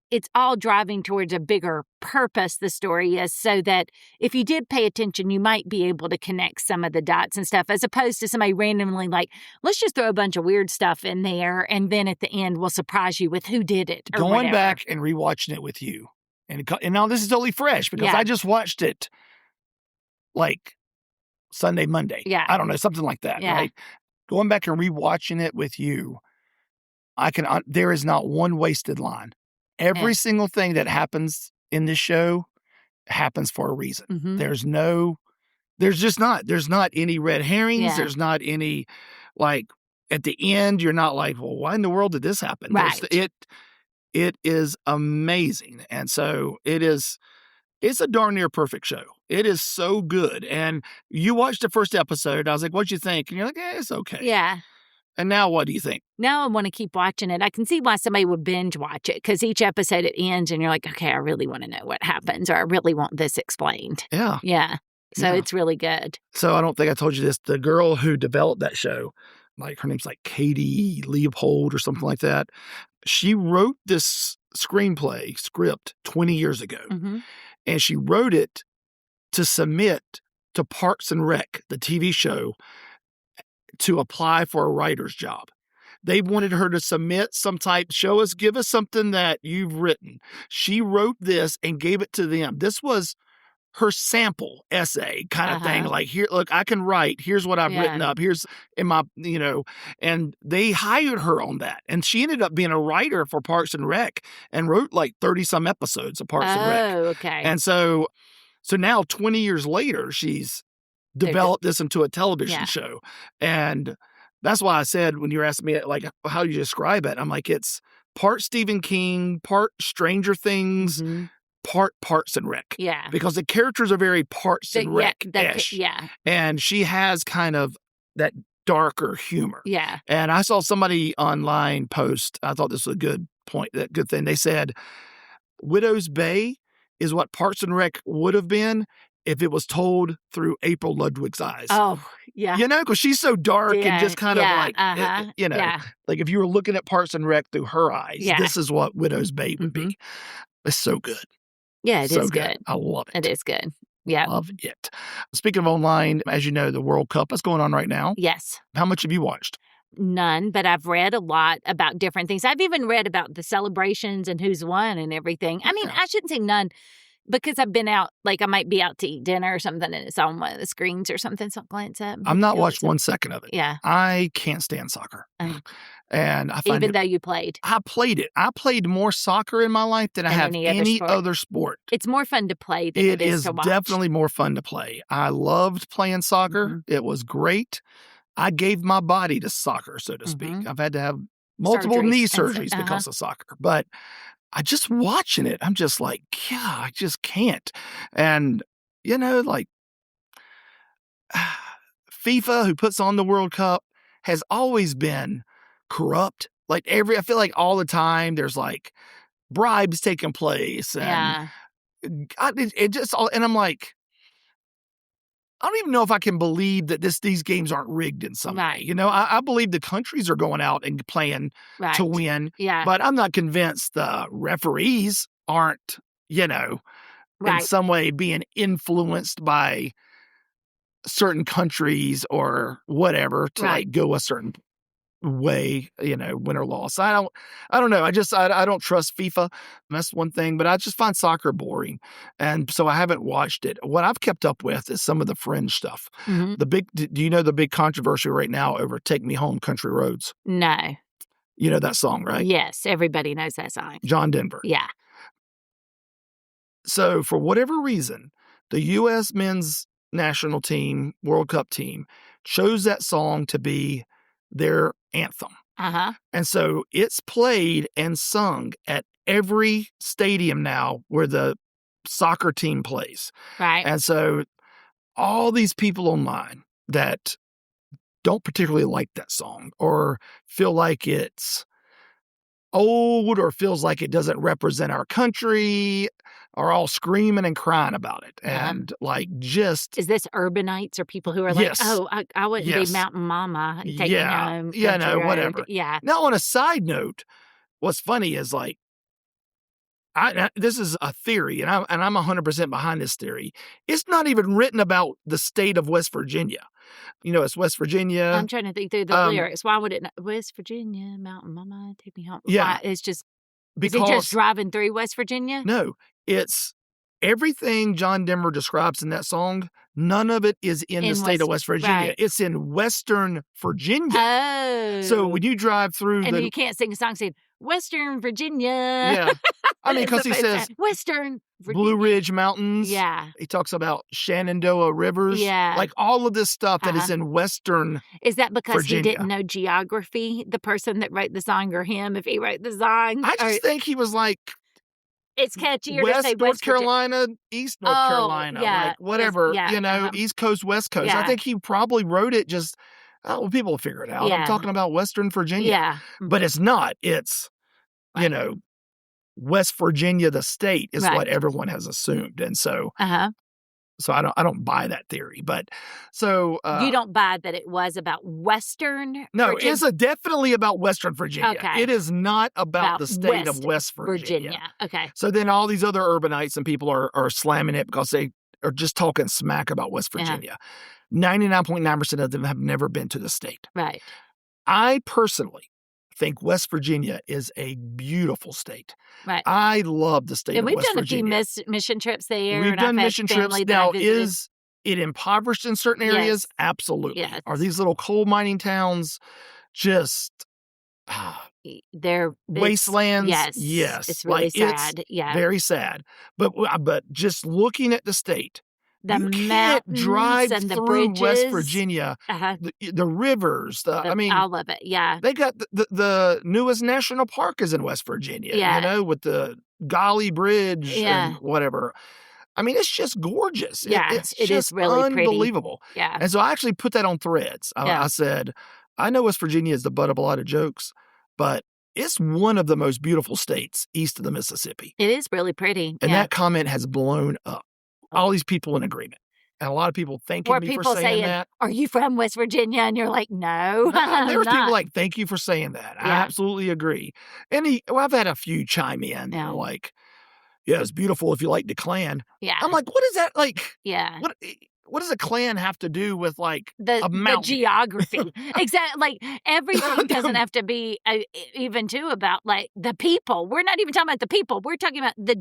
it's all driving towards a bigger purpose, the story is, so that if you did pay attention, you might be able to connect some of the dots and stuff, as opposed to somebody randomly like, let's just throw a bunch of weird stuff in there, and then at the end we'll surprise you with who did it. Or Going whatever. back and rewatching it with you, and now this is totally fresh because I just watched it like Sunday, Monday. Yeah. I don't know, something like that, right? Going back and rewatching it with you, there is not one wasted line. Every single thing that happens in this show happens for a reason. Mm-hmm. There's not any red herrings. Yeah. There's not any, like, at the end, you're not like, well, why in the world did this happen? Right. It is amazing. And so it's a darn near perfect show. It is so good. And you watched the first episode. I was like, what'd you think? And you're like, it's okay. Yeah. And now what do you think? Now I want to keep watching it. I can see why somebody would binge watch it, because each episode it ends and you're like, okay, I really want to know what happens, or I really want this explained. Yeah. Yeah. So it's really good. So I don't think I told you this. The girl who developed that show, like her name's like Katie Leopold or something like that. She wrote this script 20 years ago. Mm-hmm. And she wrote it to submit to Parks and Rec, the TV show, to apply for a writer's job. They wanted her to submit give us something that you've written. She wrote this and gave it to them. This was her sample essay kind of thing. Like, here, look, I can write. Here's what I've written up. Here's in my, and they hired her on that. And she ended up being a writer for Parks and Rec and wrote like 30 some episodes of Parks and Rec. Oh, okay. And so now 20 years later, she's developed this into a television show. And that's why I said, when you were asking me, like, how do you describe it? I'm like, it's part Stephen King, part Stranger Things, part Parks and Rec. Yeah. Because the characters are very Parks and Rec-ish. Yeah. And she has kind of that darker humor. Yeah. And I saw somebody online post, I thought this was a good point, that good thing. They said, Widow's Bay is what Parks and Rec would have been if it was told through April Ludwig's eyes. Oh, yeah. Because she's so dark and just kind of like, like if you were looking at Parks and Rec through her eyes, this is what Widow's Bay would be. It's so good. Yeah, it So is good. good. I love it. It is good. Yeah. Love it. Speaking of online, as you know, the World Cup is going on right now. Yes. How much have you watched? None, but I've read a lot about different things. I've even read about the celebrations and who's won and everything. I mean, I shouldn't say none because I've been out, like I might be out to eat dinner or something and it's on one of the screens or something, so I'll glance up. I've not watched 1 second of it. Yeah. I can't stand soccer. And I find even though you played. I played it. I played more soccer in my life than I have any other sport. It's more fun to play than it is to watch. It is definitely more fun to play. I loved playing soccer. Mm-hmm. It was great. I gave my body to soccer, so to speak. I've had to have multiple knee surgeries because of soccer. But I just watching it, I'm just like, yeah, I just can't. And, you know, like FIFA, who puts on the World Cup, has always been corrupt. Like I feel like all the time there's like bribes taking place. And it just all, and I'm like, I don't even know if I can believe that these games aren't rigged in some way. You know, I believe the countries are going out and playing to win. Yeah. But I'm not convinced the referees aren't, you know, in some way being influenced by certain countries or whatever to like go a certain way, you know, win or loss. I don't know. I don't trust FIFA. That's one thing, but I just find soccer boring. And so I haven't watched it. What I've kept up with is some of the fringe stuff. Mm-hmm. Do you know the big controversy right now over Take Me Home Country Roads? No. You know that song, right? Yes. Everybody knows that song. John Denver. Yeah. So for whatever reason, the U.S. men's national team, World Cup team, chose that song to be their anthem. And so it's played and sung at every stadium now where the soccer team plays. Right. And so all these people online that don't particularly like that song or feel like it's old or feels like it doesn't represent our country are all screaming and crying about it. And like just... Is this urbanites or people who are like, oh, I wouldn't be Mountain Mama. Take me home. Yeah, no, whatever. Yeah. Now, on a side note, what's funny is like, this is a theory, and I'm 100% behind this theory. It's not even written about the state of West Virginia. You know, it's West Virginia. I'm trying to think through the lyrics. Why would it not? West Virginia, Mountain Mama, take me home. Yeah. Why? It's just, is he just driving through West Virginia? No, it's everything John Denver describes in that song. None of it is in the state of West Virginia. Right. It's in Western Virginia. Oh. So when you drive through and you can't sing a song saying Western Virginia. Yeah. I mean, because he says Western Virginia. Blue Ridge Mountains. Yeah. He talks about Shenandoah rivers. Yeah. Like all of this stuff that is in Western Is that because Virginia. He didn't know geography, the person that wrote the song, or him if he wrote the song? I just think he was like, it's catchier West to say North Carolina, East North Carolina, like whatever, you know, East Coast, West Coast. I think he probably wrote it just, well, people will figure it out. I'm talking about Western Virginia. Yeah. But it's not. It's, you know, West Virginia, the state, is what everyone has assumed. And so, so I don't buy that theory. But so you don't buy that it was about Western No, Virginia? It's definitely about Western Virginia. Okay. It is not about the state of West Virginia. Okay. So then all these other urbanites and people are slamming it because they are just talking smack about West Virginia. 99.9% of them have never been to the state. Right. I personally think West Virginia is a beautiful state. Right. I love the state of West Virginia. We've done a few mission trips there. We've done mission trips. Now, is it impoverished in certain areas? Yes. Absolutely. Yes. Are these little coal mining towns just they're wastelands? Yes. It's really sad. It's very sad. But just looking at the state, the you can't drive and the through bridges. West Virginia, the rivers. I mean, all of it. Yeah, they got the newest national park is in West Virginia. You know, with the Golly Bridge and whatever. I mean, it's just gorgeous. Yeah, it's it just is really unbelievable. Pretty. Yeah, and so I actually put that on Threads. I said, I know West Virginia is the butt of a lot of jokes, but it's one of the most beautiful states east of the Mississippi. It is really pretty, and that comment has blown up. All these people in agreement. And a lot of people thanking me for saying that. Are you from West Virginia? And you're like, no. There was people like, thank you for saying that. I absolutely agree. And I've had a few chime in, like, Yeah, it's beautiful if you like the Klan. Yeah. I'm like, what is that like? Yeah. What does a Klan have to do with like the a mountain? geography? Exactly. Like everything doesn't have to be even too about like the people. We're not even talking about the people. We're talking about the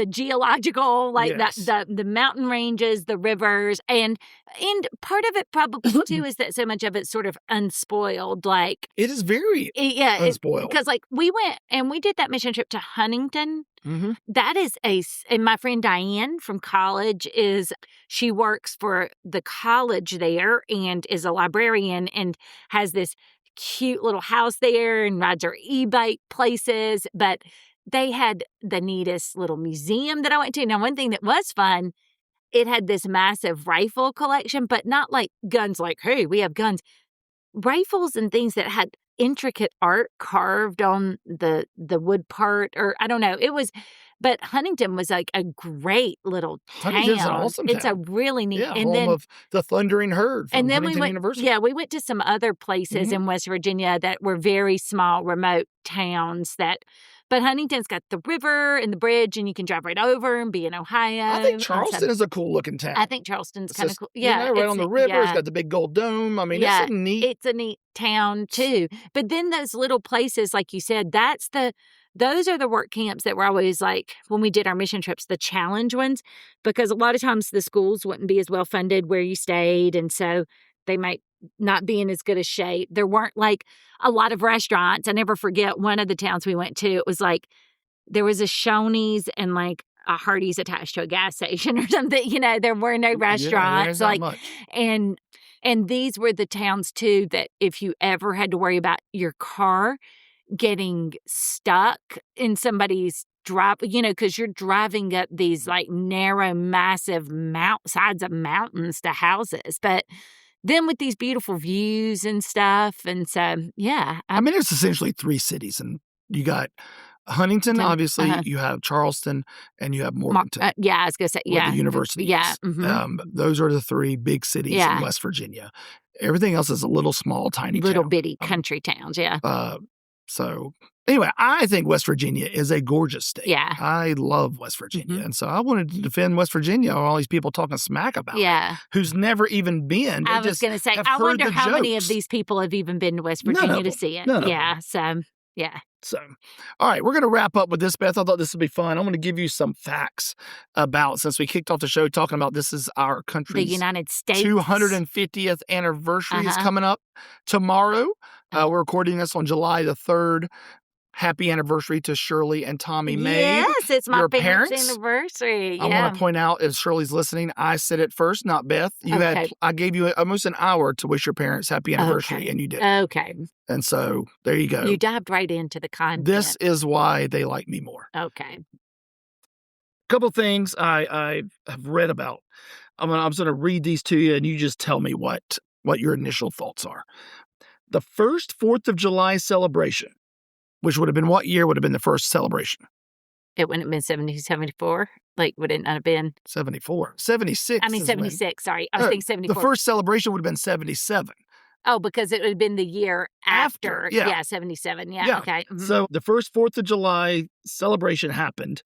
geological, like Yes. the mountain ranges, the rivers, and part of it probably too is that so much of it's sort of unspoiled. Like it is very unspoiled. Because like we went and we did that mission trip to Huntington. Mm-hmm. That is and my friend Diane from college she works for the college there and is a librarian and has this cute little house there and rides her e-bike places. But they had the neatest little museum that I went to. Now, one thing that was fun, it had this massive rifle collection, but not like guns like, hey, we have guns. Rifles and things that had intricate art carved on the wood part, or I don't know. But Huntington was like a great little town. Huntington's an awesome It's town. a really neat, and home then, of the Thundering Herd from Huntington University. Yeah, we went to some other places in West Virginia that were very small, remote towns but Huntington's got the river and the bridge, and you can drive right over and be in Ohio. I think Charleston is a cool looking town. I think Charleston's kind of cool. Yeah, right on the river. It's got the big gold dome. I mean, it's a neat town too. But then those little places, like you said, those are the work camps that were always like, when we did our mission trips, the challenge ones, because a lot of times the schools wouldn't be as well funded where you stayed. And so they might not be in as good a shape. There weren't like a lot of restaurants. I never forget one of the towns we went to. It was like there was a Shoney's and like a Hardee's attached to a gas station or something. There were no restaurants. Not much. And these were the towns too that if you ever had to worry about your car getting stuck in somebody's drive, because you're driving up these like narrow, massive sides of mountains to houses, but then with these beautiful views and stuff. And so, yeah. I mean, it's essentially 3 cities, and you got Huntington, obviously, you have Charleston, and you have Morganton. Yeah, I was going to say, the university. Yeah. Those are the 3 big cities in West Virginia. Everything else is a little small, tiny little bitty country towns, yeah. So anyway, I think West Virginia is a gorgeous state. Yeah. I love West Virginia. And so I wanted to defend West Virginia, all these people talking smack about it, who's never even been. I was going to say, I wonder how many of these people have even been to West Virginia to see it. Yeah. So, yeah. So, all right, we're going to wrap up with this, Beth. I thought this would be fun. I'm going to give you some facts about, since we kicked off the show talking about this is our country's the United States 250th anniversary is coming up tomorrow. We're recording this on July the 3rd. Happy anniversary to Shirley and Tommy May. Yes, it's my parents' anniversary. I want to point out, if Shirley's listening, I said it first, not Beth. I gave you almost an hour to wish your parents happy anniversary, and you did. Okay. And so there you go. You dived right into the content. This is why they like me more. Okay. A couple things I have read about. I'm going to read these to you, and you just tell me what your initial thoughts are. The first 4th of July celebration, which would have been what year would have been the first celebration? It wouldn't have been 74. Like, would it not have been 74? 76. I mean, 76. Sorry. I was thinking 74. The first celebration would have been 77. Oh, because it would have been the year after. Yeah. 77. Yeah. Okay. Mm-hmm. So the first 4th of July celebration happened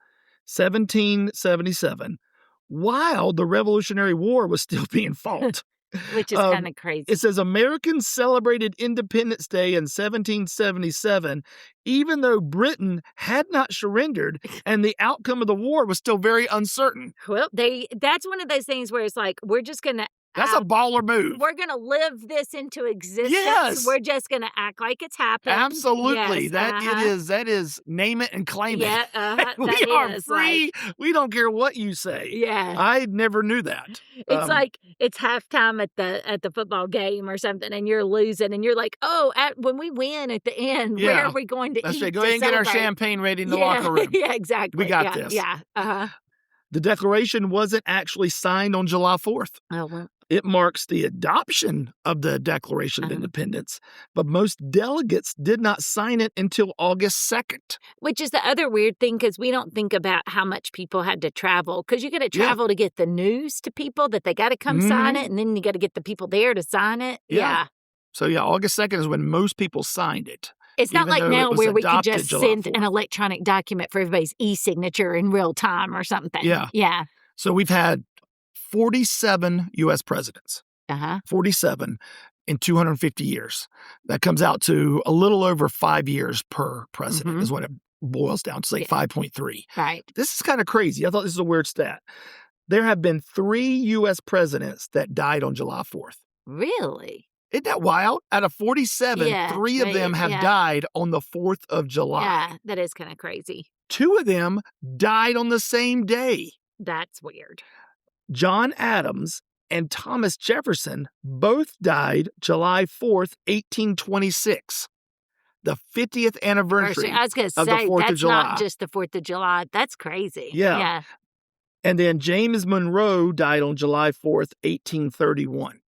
1777 while the Revolutionary War was still being fought. Which is kind of crazy. It says Americans celebrated Independence Day in 1777, even though Britain had not surrendered and the outcome of the war was still very uncertain. Well, that's one of those things where it's like, we're just going to That's a baller move. We're going to live this into existence. Yes. We're just going to act like it's happened. Absolutely. Yes, That is name it and claim it. Yeah, we are free. We don't care what you say. Yeah. I never knew that. It's like it's halftime at the football game or something, and you're losing, and you're like, oh, when we win at the end, where are we going to eat? Right. Go ahead and get our champagne ready in the locker room. Yeah, exactly. We got this. Yeah. The Declaration wasn't actually signed on July 4th. Oh, well. It marks the adoption of the Declaration of Independence, but most delegates did not sign it until August 2nd. Which is the other weird thing, because we don't think about how much people had to travel, because you got to travel to get the news to people that they got to come sign it, and then you got to get the people there to sign it. Yeah. So, August 2nd is when most people signed it. It's not even like though now it was where we could adopted just July send 4th. an electronic document for everybody's e-signature in real time or something. Yeah. So we've had 47 U.S. presidents. 47 in 250 years. That comes out to a little over 5 years per president is what it boils down to, like 5.3. Right. This is kind of crazy. I thought this was a weird stat. There have been 3 U.S. presidents that died on July 4th. Really? Isn't that wild? Out of 47, 3 of them have died on the 4th of July. Yeah, that is kind of crazy. 2 of them died on the same day. That's weird. John Adams and Thomas Jefferson both died July 4th, 1826, the 50th anniversary I was going to of the say, 4th of that's July. not just the 4th of July. That's crazy. Yeah. And then James Monroe died on July 4th, 1831.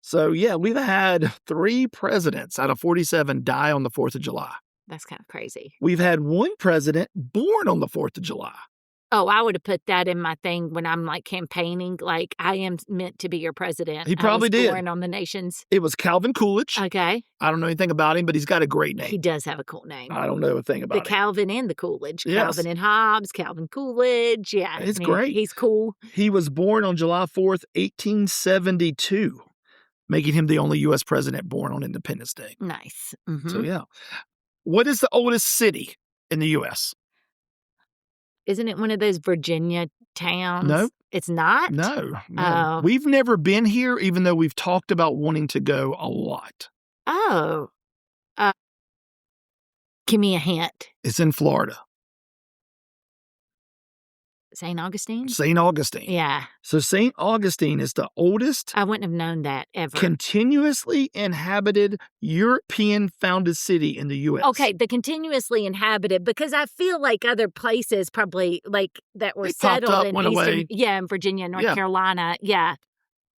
So, yeah, we've had 3 presidents out of 47 die on the 4th of July. That's kind of crazy. We've had 1 president born on the 4th of July. Oh, I would have put that in my thing when I'm like campaigning. Like, I am meant to be your president. He probably did. Born on the nation's. It was Calvin Coolidge. Okay. I don't know anything about him, but he's got a great name. He does have a cool name. I don't know a thing about the him. Calvin and the Coolidge. Yes. Calvin and Hobbes, Calvin Coolidge. Yeah. It's great. He's cool. He was born on July 4th, 1872, making him the only U.S. president born on Independence Day. Nice. So, yeah. What is the oldest city in the U.S.? Isn't it one of those Virginia towns? No. It's not? No. Oh. We've never been here, even though we've talked about wanting to go a lot. Oh. Give me a hint. It's in Florida. St. Augustine? St. Augustine. Yeah. So St. Augustine is the oldest I wouldn't have known that ever. continuously inhabited European-founded city in the U.S. Okay, the continuously inhabited, because I feel like other places probably like that were settled in Eastern, in Virginia, North Carolina. Yeah.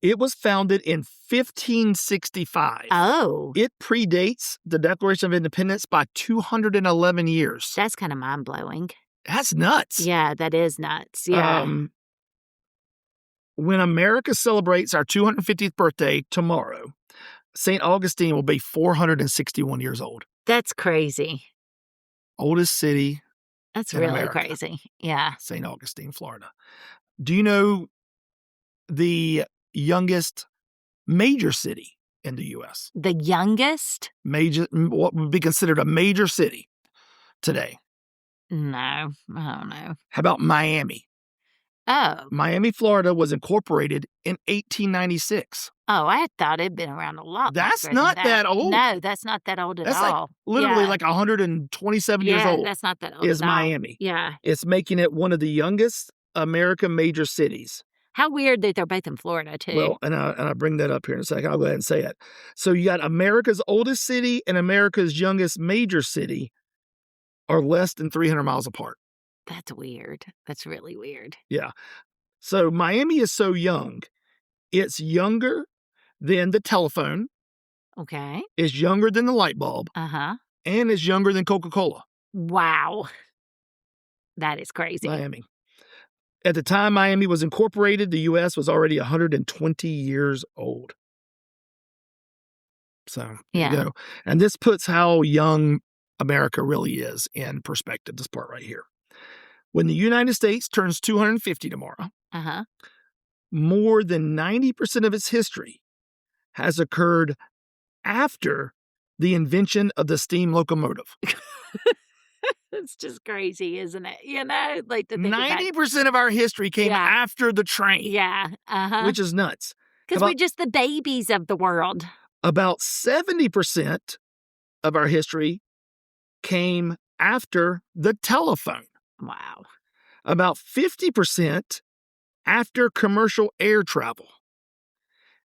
It was founded in 1565. Oh. It predates the Declaration of Independence by 211 years. That's kind of mind-blowing. That's nuts. Yeah, that is nuts. Yeah. When America celebrates our 250th birthday tomorrow, St. Augustine will be 461 years old. That's crazy. Oldest city. That's in really America. crazy. Yeah. St. Augustine, Florida. Do you know the youngest major city in the U.S.? The youngest? What would be considered a major city today? No, I don't know. How about Miami? Oh. Miami, Florida was incorporated in 1896. Oh, I thought it'd been around a lot. That's not that old. No, that's not that old at all. That's literally like 127 years old. That's not that old is at all. Miami. Yeah. It's making it one of the youngest American major cities. How weird that they're both in Florida, too. Well, and I bring that up here in a second. I'll go ahead and say it. So you got America's oldest city and America's youngest major city are less than 300 miles apart. That's weird. That's really weird. Yeah. So Miami is so young. It's younger than the telephone. Okay. It's younger than the light bulb. Uh-huh. And it's younger than Coca-Cola. Wow. That is crazy. Miami. At the time Miami was incorporated, the U.S. was already 120 years old. So, there you go. And this puts how young America really is in perspective, this part right here. When the United States turns 250 tomorrow, more than 90% of its history has occurred after the invention of the steam locomotive. It's just crazy, isn't it? You know, like to think 90% of our history came after the train. Yeah. Which is nuts. Because we're just the babies of the world. About 70% of our history came after the telephone. Wow. About 50% after commercial air travel.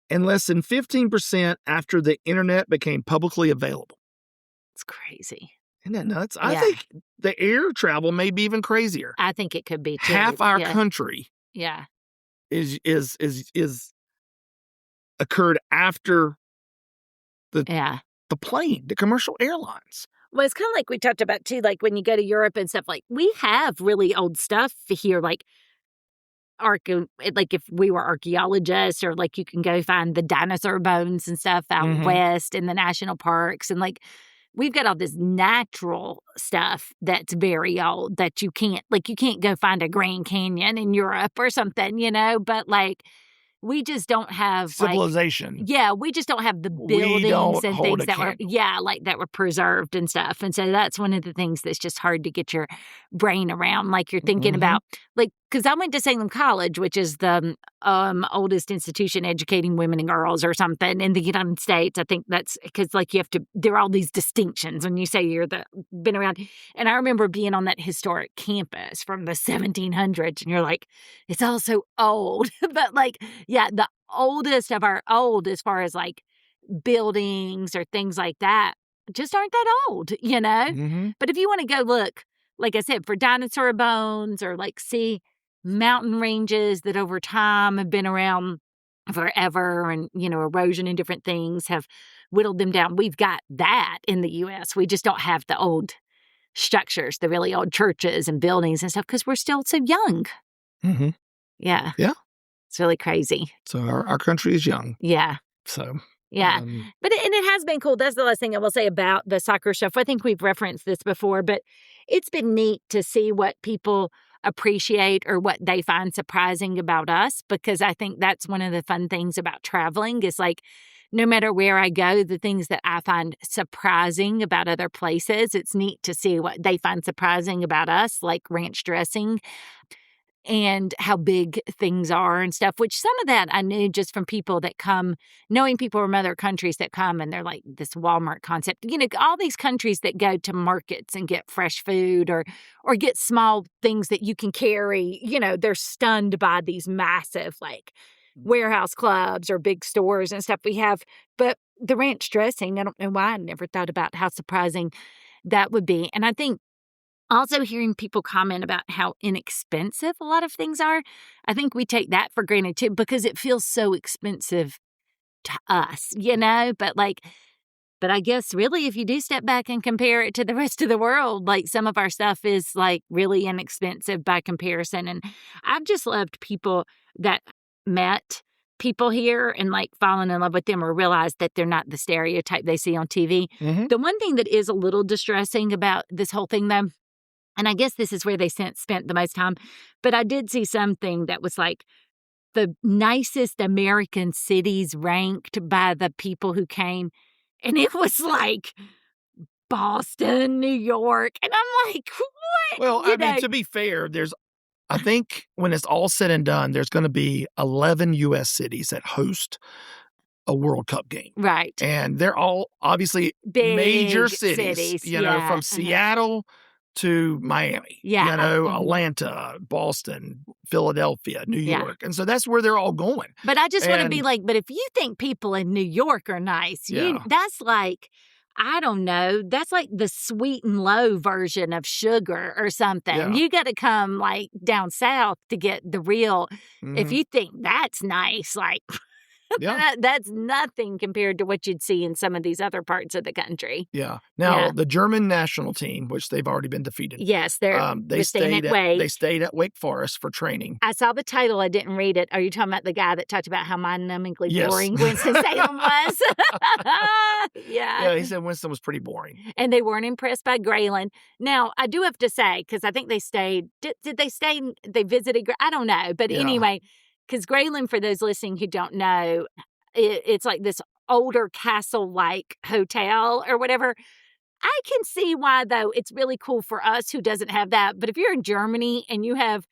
And less than 15% after the internet became publicly available. It's crazy. Isn't that nuts? I think the air travel may be even crazier. I think it could be too. Half our country is occurred after the plane, the commercial airlines. Well, it's kind of like we talked about too, like when you go to Europe and stuff, like we have really old stuff here, like if we were archaeologists, or like you can go find the dinosaur bones and stuff out west in the national parks, and like we've got all this natural stuff that's very old that you can't go find a Grand Canyon in Europe or something, but like we just don't have civilization. We just don't have the We buildings don't and hold things a that candle. that were preserved and stuff. And so that's one of the things that's just hard to get your brain around. Like you're thinking about, like, because I went to Salem College, which is the oldest institution educating women and girls or something in the United States. I think that's because like there are all these distinctions when you say been around. And I remember being on that historic campus from the 1700s and you're like, it's all so old. But like, yeah, the oldest of our old as far as like buildings or things like that just aren't that old, But if you want to go look, like I said, for dinosaur bones or like see mountain ranges that over time have been around forever and, erosion and different things have whittled them down. We've got that in the U.S. We just don't have the old structures, the really old churches and buildings and stuff because we're still so young. Mm-hmm. Yeah. Yeah. It's really crazy. So our country is young. Yeah. So. Yeah. But it has been cool. That's the last thing I will say about the soccer stuff. I think we've referenced this before, but it's been neat to see what people appreciate or what they find surprising about us, because I think that's one of the fun things about traveling is like, no matter where I go, the things that I find surprising about other places, it's neat to see what they find surprising about us, like ranch dressing and how big things are and stuff, which some of that I knew just from people that come, knowing people from other countries that come and they're like this Walmart concept, all these countries that go to markets and get fresh food or get small things that you can carry, they're stunned by these massive like warehouse clubs or big stores and stuff we have. But the ranch dressing, I don't know why I never thought about how surprising that would be. And I think also hearing people comment about how inexpensive a lot of things are, I think we take that for granted too because it feels so expensive to us, But I guess really if you do step back and compare it to the rest of the world, like some of our stuff is like really inexpensive by comparison. And I've just loved people that met people here and like fallen in love with them or realized that they're not the stereotype they see on TV. Mm-hmm. The one thing that is a little distressing about this whole thing though, and I guess this is where they spent the most time. But I did see something that was like the nicest American cities ranked by the people who came. And it was like Boston, New York. And I'm like, what? Well, I mean, to be fair, I think when it's all said and done, there's going to be 11 U.S. cities that host a World Cup game. Right. And they're all obviously big major cities. From Seattle to Miami, Atlanta, Boston, Philadelphia, New York. And so that's where they're all going. But I just want to be like, but if you think people in New York are nice, that's like, I don't know, that's like the sweet and low version of sugar or something. Yeah. You got to come like down south to get the real, if you think that's nice, like... Yeah. That's nothing compared to what you'd see in some of these other parts of the country. Yeah. Now, the German national team, which they've already been defeated. Yes, they stayed at Wake Forest for training. I saw the title. I didn't read it. Are you talking about the guy that talked about how mind-numbingly boring Winston-Salem was? Yeah, he said Winston was pretty boring. And they weren't impressed by Graylin. Now, I do have to say, because I think they stayed, did they stay, they visited, I don't know. But anyway... Because Graylin, for those listening who don't know, it's like this older castle-like hotel or whatever. I can see why, though, it's really cool for us who doesn't have that. But if you're in Germany and you have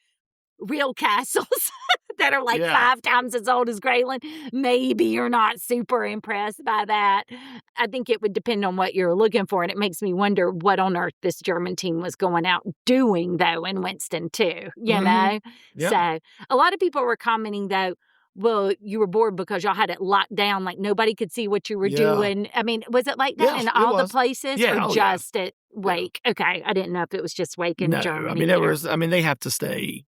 real castles that are like 5 times as old as Graylin, maybe you're not super impressed by that. I think it would depend on what you're looking for. And it makes me wonder what on earth this German team was going out doing, though, in Winston, too, you know? Yeah. So a lot of people were commenting, though, well, you were bored because y'all had it locked down, like nobody could see what you were doing. I mean, was it like that in all the places or just at Wake? Yeah. Okay, I didn't know if it was just Wake in Germany. I mean, they have to stay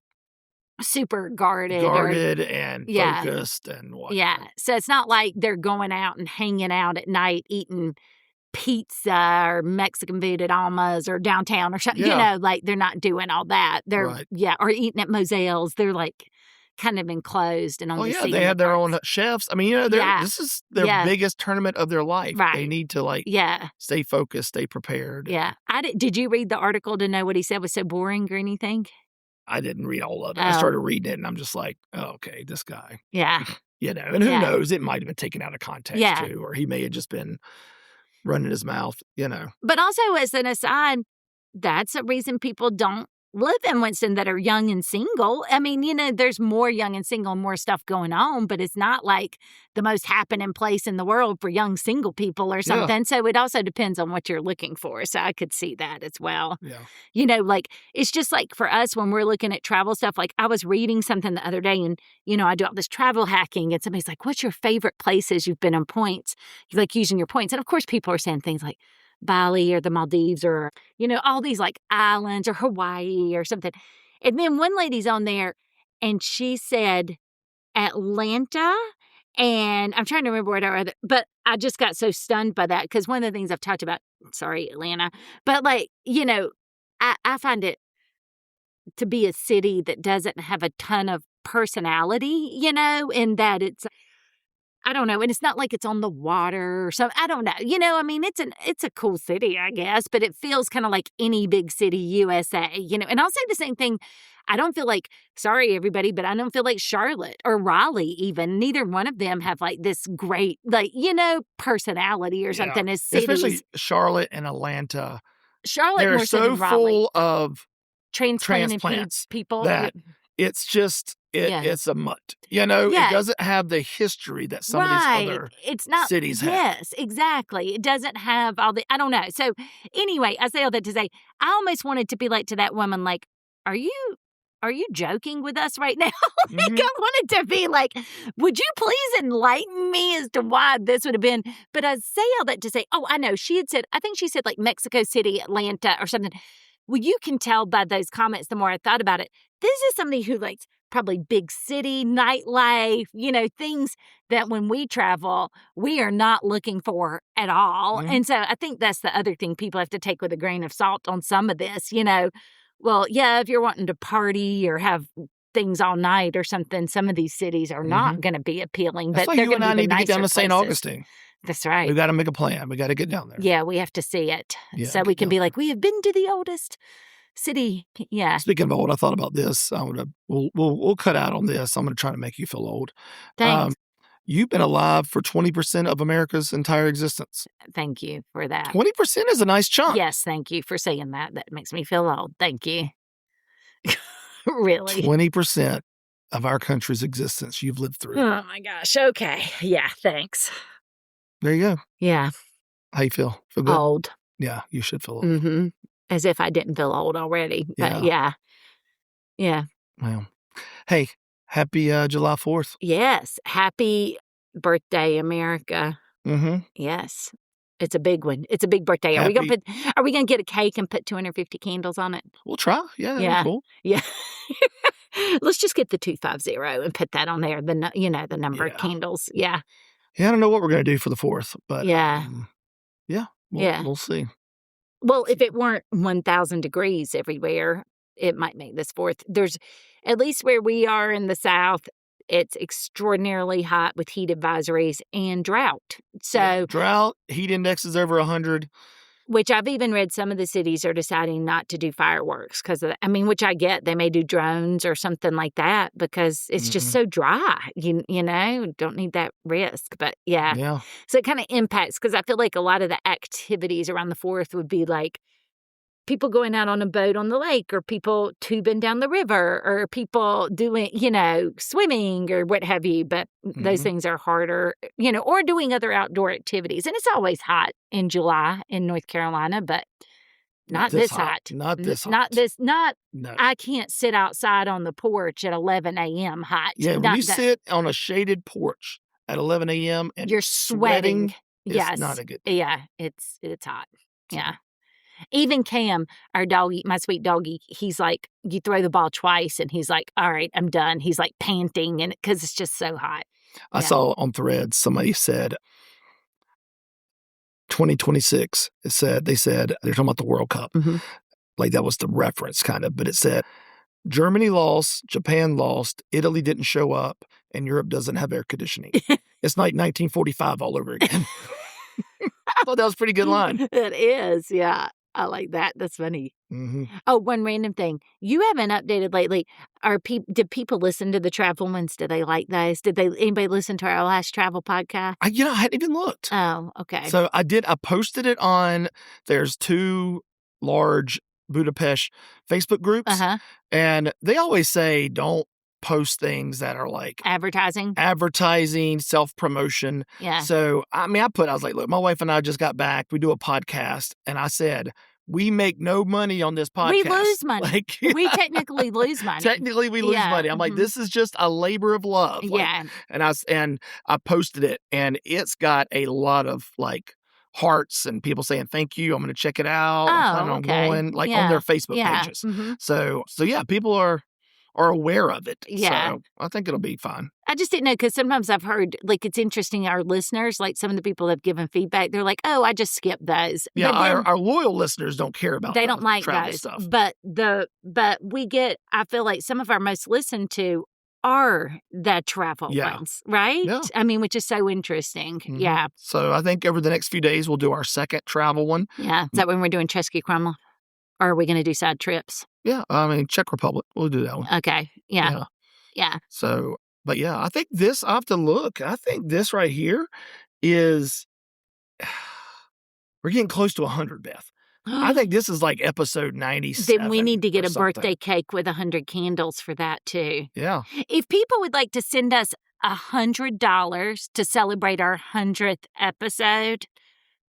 super guarded and focused and whatnot. Yeah. So it's not like they're going out and hanging out at night eating pizza or Mexican food at Alma's or downtown or something. Yeah. Like they're not doing all that. They're or eating at Moselle's. They're like kind of enclosed and only seating they have their parts. own chefs. I mean, this is their biggest tournament of their life. Right. They need to stay focused, stay prepared. Yeah. Did you read the article to know what he said was so boring or anything? I didn't read all of it. I started reading it, and I'm just like, oh, okay, this guy. Yeah. And who knows? It might have been taken out of context, too, or he may have just been running his mouth, But also, as an aside, that's a reason people don't live in Winston that are young and single. I mean, there's more young and single and more stuff going on, but it's not like the most happening place in the world for young single people or something. Yeah. So it also depends on what you're looking for. So I could see that as well. Yeah. It's just like for us when we're looking at travel stuff, like I was reading something the other day and, I do all this travel hacking and somebody's like, what's your favorite places you've been on points? You like using your points. And of course, people are saying things like Bali or the Maldives or, all these like islands or Hawaii or something. And then one lady's on there and she said Atlanta. And I'm trying to remember what other, but I just got so stunned by that because one of the things I've talked about, sorry, Atlanta, but I find it to be a city that doesn't have a ton of personality, in that it's, I don't know. And it's not like it's on the water or something. I don't know. It's a cool city, I guess, but it feels kind of like any big city USA, and I'll say the same thing. I don't feel like, sorry, everybody, but I don't feel like Charlotte or Raleigh even. Neither one of them have like this great, personality or something as cities. Especially Charlotte and Atlanta. Charlotte they're more so so than Raleigh. Full of transplants people that it's just it's a mutt. It doesn't have the history that some of these other cities have. Yes, exactly. It doesn't have all the, I don't know. So anyway, I say all that to say, I almost wanted to be like to that woman, like, are you joking with us right now? I wanted to be like, would you please enlighten me as to why this would have been? But I say all that to say, oh, I know. She had said, I think she said like Mexico City, Atlanta or something. Well, you can tell by those comments, the more I thought about it, this is somebody who likes probably big city, nightlife, things that when we travel, we are not looking for at all. And so I think that's the other thing people have to take with a grain of salt on some of this, Well, yeah, if you're wanting to party or have things all night or something, some of these cities are not going to be appealing. That's but why they're you and I need to get down to St. places. Augustine. That's right. We got to make a plan. We got to get down there. Yeah, we have to see it. So we can be like, we have been to the oldest city. Yeah. Speaking of old, I thought about this. We'll cut out on this. I'm going to try to make you feel old. Thanks. You've been alive for 20% of America's entire existence. Thank you for that. 20% is a nice chunk. Yes, thank you for saying that. That makes me feel old. Thank you. Really? 20% of our country's existence you've lived through. Oh, my gosh. Okay. Yeah, thanks. There you go. Yeah. How you feel? Feel good? Old. Yeah, you should feel old. Mm-hmm. As if I didn't feel old already. But yeah. Well, hey, happy July 4th. Yes. Happy birthday, America. Mm-hmm. Yes. It's a big one. It's a big birthday. Are we gonna get a cake and put 250 candles on it? We'll try. Yeah, that'd be cool. Yeah. Let's just get the 250 and put that on there. The number of candles. Yeah. Yeah, I don't know what we're gonna do for the 4th, but we'll see. Well, if it weren't 1,000 degrees everywhere, it might make this 4th. There's, at least where we are in the South, it's extraordinarily hot with heat advisories and drought. So drought, heat index is over 100. Which I've even read some of the cities are deciding not to do fireworks because of that. Which I get. They may do drones or something like that because it's just so dry. You don't need that risk. But yeah. So it kind of impacts because I feel like a lot of the activities around the 4th would be like people going out on a boat on the lake or people tubing down the river or people doing, swimming or what have you. But those things are harder, or doing other outdoor activities. And it's always hot in July in North Carolina, but not this hot. Not this hot. No. I can't sit outside on the porch at 11 a.m. hot. Yeah, when you sit on a shaded porch at 11 a.m. and you're sweating. It's not a good thing. Yeah, it's hot. Yeah. Even Cam, our doggy, my sweet doggy, he's like, you throw the ball twice and he's like, all right, I'm done. He's like panting and because it's just so hot. I saw on Threads, somebody said 2026, they said, they're talking about the World Cup. Mm-hmm. Like that was the reference kind of, but it said Germany lost, Japan lost, Italy didn't show up, and Europe doesn't have air conditioning. It's like 1945 all over again. I thought that was a pretty good line. It is, yeah. I like that. That's funny. Mm-hmm. Oh, one random thing. You haven't updated lately. Did people listen to the travel ones? Do they like those? Anybody listen to our last travel podcast? I hadn't even looked. Oh, okay. So I posted it on, there's 2 large Budapest Facebook groups. And they always say, don't post things that are like advertising, self-promotion. Yeah. So, I was like, look, my wife and I just got back. We do a podcast. And I said, we make no money on this podcast. We lose money. We technically lose money. Technically, we lose money. I'm like, this is just a labor of love. Yeah. And I posted it, and it's got a lot of like hearts and people saying thank you. I'm going to check it out. I'm planning on going on their Facebook pages. So yeah, people are aware of it. Yeah. So I think it'll be fine. I just didn't know, because sometimes I've heard, like, it's interesting, our listeners, like some of the people have given feedback, they're like, oh, I just skipped those. Yeah, our loyal listeners don't care about they don't like travel those stuff. But we get, I feel like some of our most listened to are the travel ones, right? Yeah. I mean, which is so interesting. Mm-hmm. Yeah. So I think over the next few days, we'll do our second travel one. Yeah. Is that when we're doing Český Krumlov? Or are we going to do side trips? Yeah. Czech Republic. We'll do that one. Okay. Yeah. So, but yeah, I think this, I have to look. I think this right here is, we're getting close to 100, Beth. I think this is like episode 97. Then we need to get a birthday cake with 100 candles for that too. Yeah. If people would like to send us $100 to celebrate our 100th episode,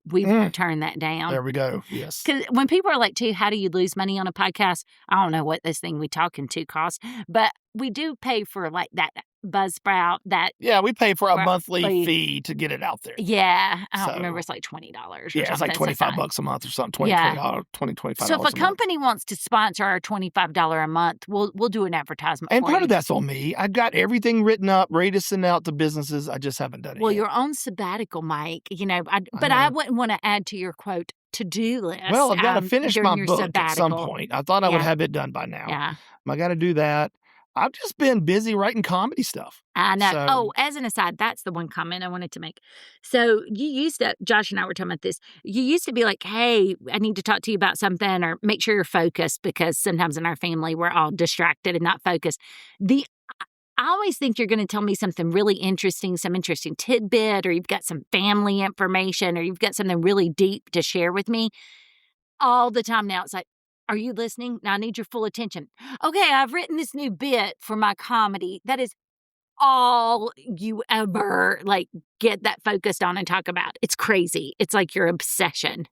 we won't turn that down. There we go. Yes. Because when people are like, too, how do you lose money on a podcast? I don't know what this thing we talking to costs, but we do pay for like that Buzzsprout. Yeah, we pay for a monthly fee to get it out there. Yeah. I don't remember. It's like $20 or something. Yeah, it's like $25 a month or something. $25 So if a company wants to sponsor our $25 a month, we'll do an advertisement and for part you. of that's on me. I got everything written up, ready to send out to businesses. I just haven't done it Well, yet. you're on sabbatical, Mike. I wouldn't want to add to your quote to-do list. Well, I've got to finish my book sabbatical. at some point. I thought I would have it done by now. Yeah. I got to do that. I've just been busy writing comedy stuff. I know. So, as an aside, that's the one comment I wanted to make. So you used to, Josh and I were talking about this, you used to be like, hey, I need to talk to you about something, or make sure you're focused, because sometimes in our family, we're all distracted and not focused. I always think you're going to tell me something really interesting, some interesting tidbit, or you've got some family information, or you've got something really deep to share with me. All the time now, it's like, are you listening? Now I need your full attention. Okay, I've written this new bit for my comedy. That is all you ever get that focused on and talk about. It's crazy. It's like your obsession.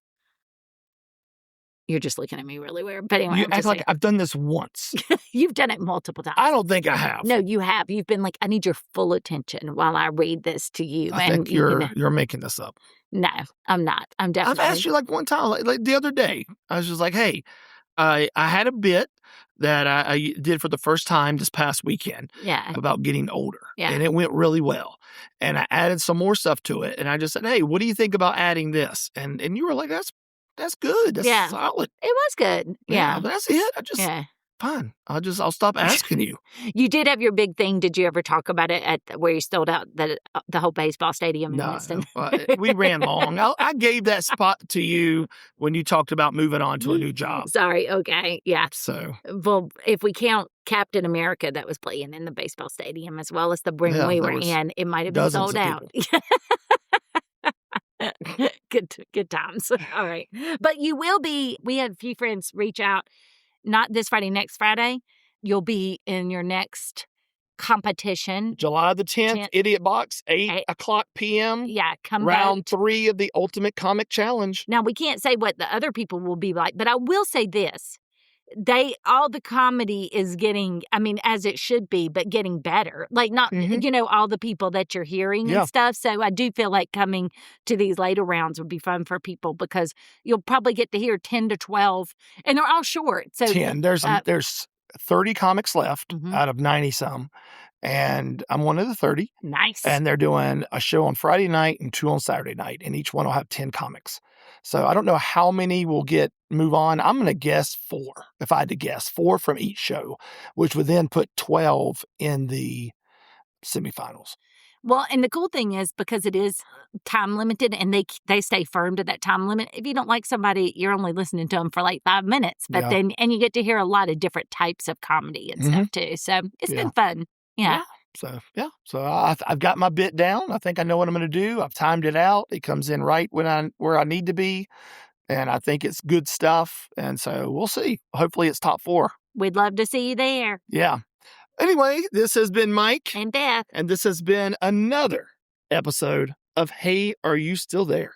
You're just looking at me really weird. But anyway, you act like I've done this once. You've done it multiple times. I don't think I have. No, you have. You've been like, I need your full attention while I read this to you. I think you're making this up. No, I'm not. I'm definitely. I've asked you like one time, like the other day. I was just like, hey, I had a bit that I did for the first time this past weekend about getting older. Yeah. And it went really well. And I added some more stuff to it. And I just said, hey, what do you think about adding this? And you were like, that's good. That's solid. It was good. Yeah. But that's it. Fine. I'll stop asking you. You did have your big thing. Did you ever talk about it at where you sold out the whole baseball stadium in Winston? No. We ran long. I gave that spot to you when you talked about moving on to a new job. Sorry. Okay. Yeah. So, well, if we count Captain America that was playing in the baseball stadium as well as the ring we were in, it might have been sold out. Good times. All right. But you will be, we had a few friends reach out. Not this Friday, next Friday. You'll be in your next competition. July the 10th, Idiot Box, 8 o'clock p.m. Yeah, come round vote. 3 of the Ultimate Comic Challenge. Now, we can't say what the other people will be like, but I will say this. All the comedy is getting, as it should be, but getting better. Like, not, all the people that you're hearing and stuff. So I do feel like coming to these later rounds would be fun for people, because you'll probably get to hear 10 to 12, and they're all short. So 10. There's 30 comics left out of 90 some. And I'm one of the 30. Nice. And they're doing a show on Friday night and 2 on Saturday night. And each one will have 10 comics. So I don't know how many will move on. I'm going to guess 4, if I had to guess, 4 from each show, which would then put 12 in the semifinals. Well, and the cool thing is because it is time limited and they stay firm to that time limit. If you don't like somebody, you're only listening to them for like 5 minutes, but then you get to hear a lot of different types of comedy and stuff too. So it's been fun. Yeah. So I've got my bit down. I think I know what I'm going to do. I've timed it out. It comes in right where I need to be, and I think it's good stuff. And so we'll see. Hopefully, it's top 4. We'd love to see you there. Yeah. Anyway, this has been Mike and Beth, and this has been another episode of Hey, Are You Still There?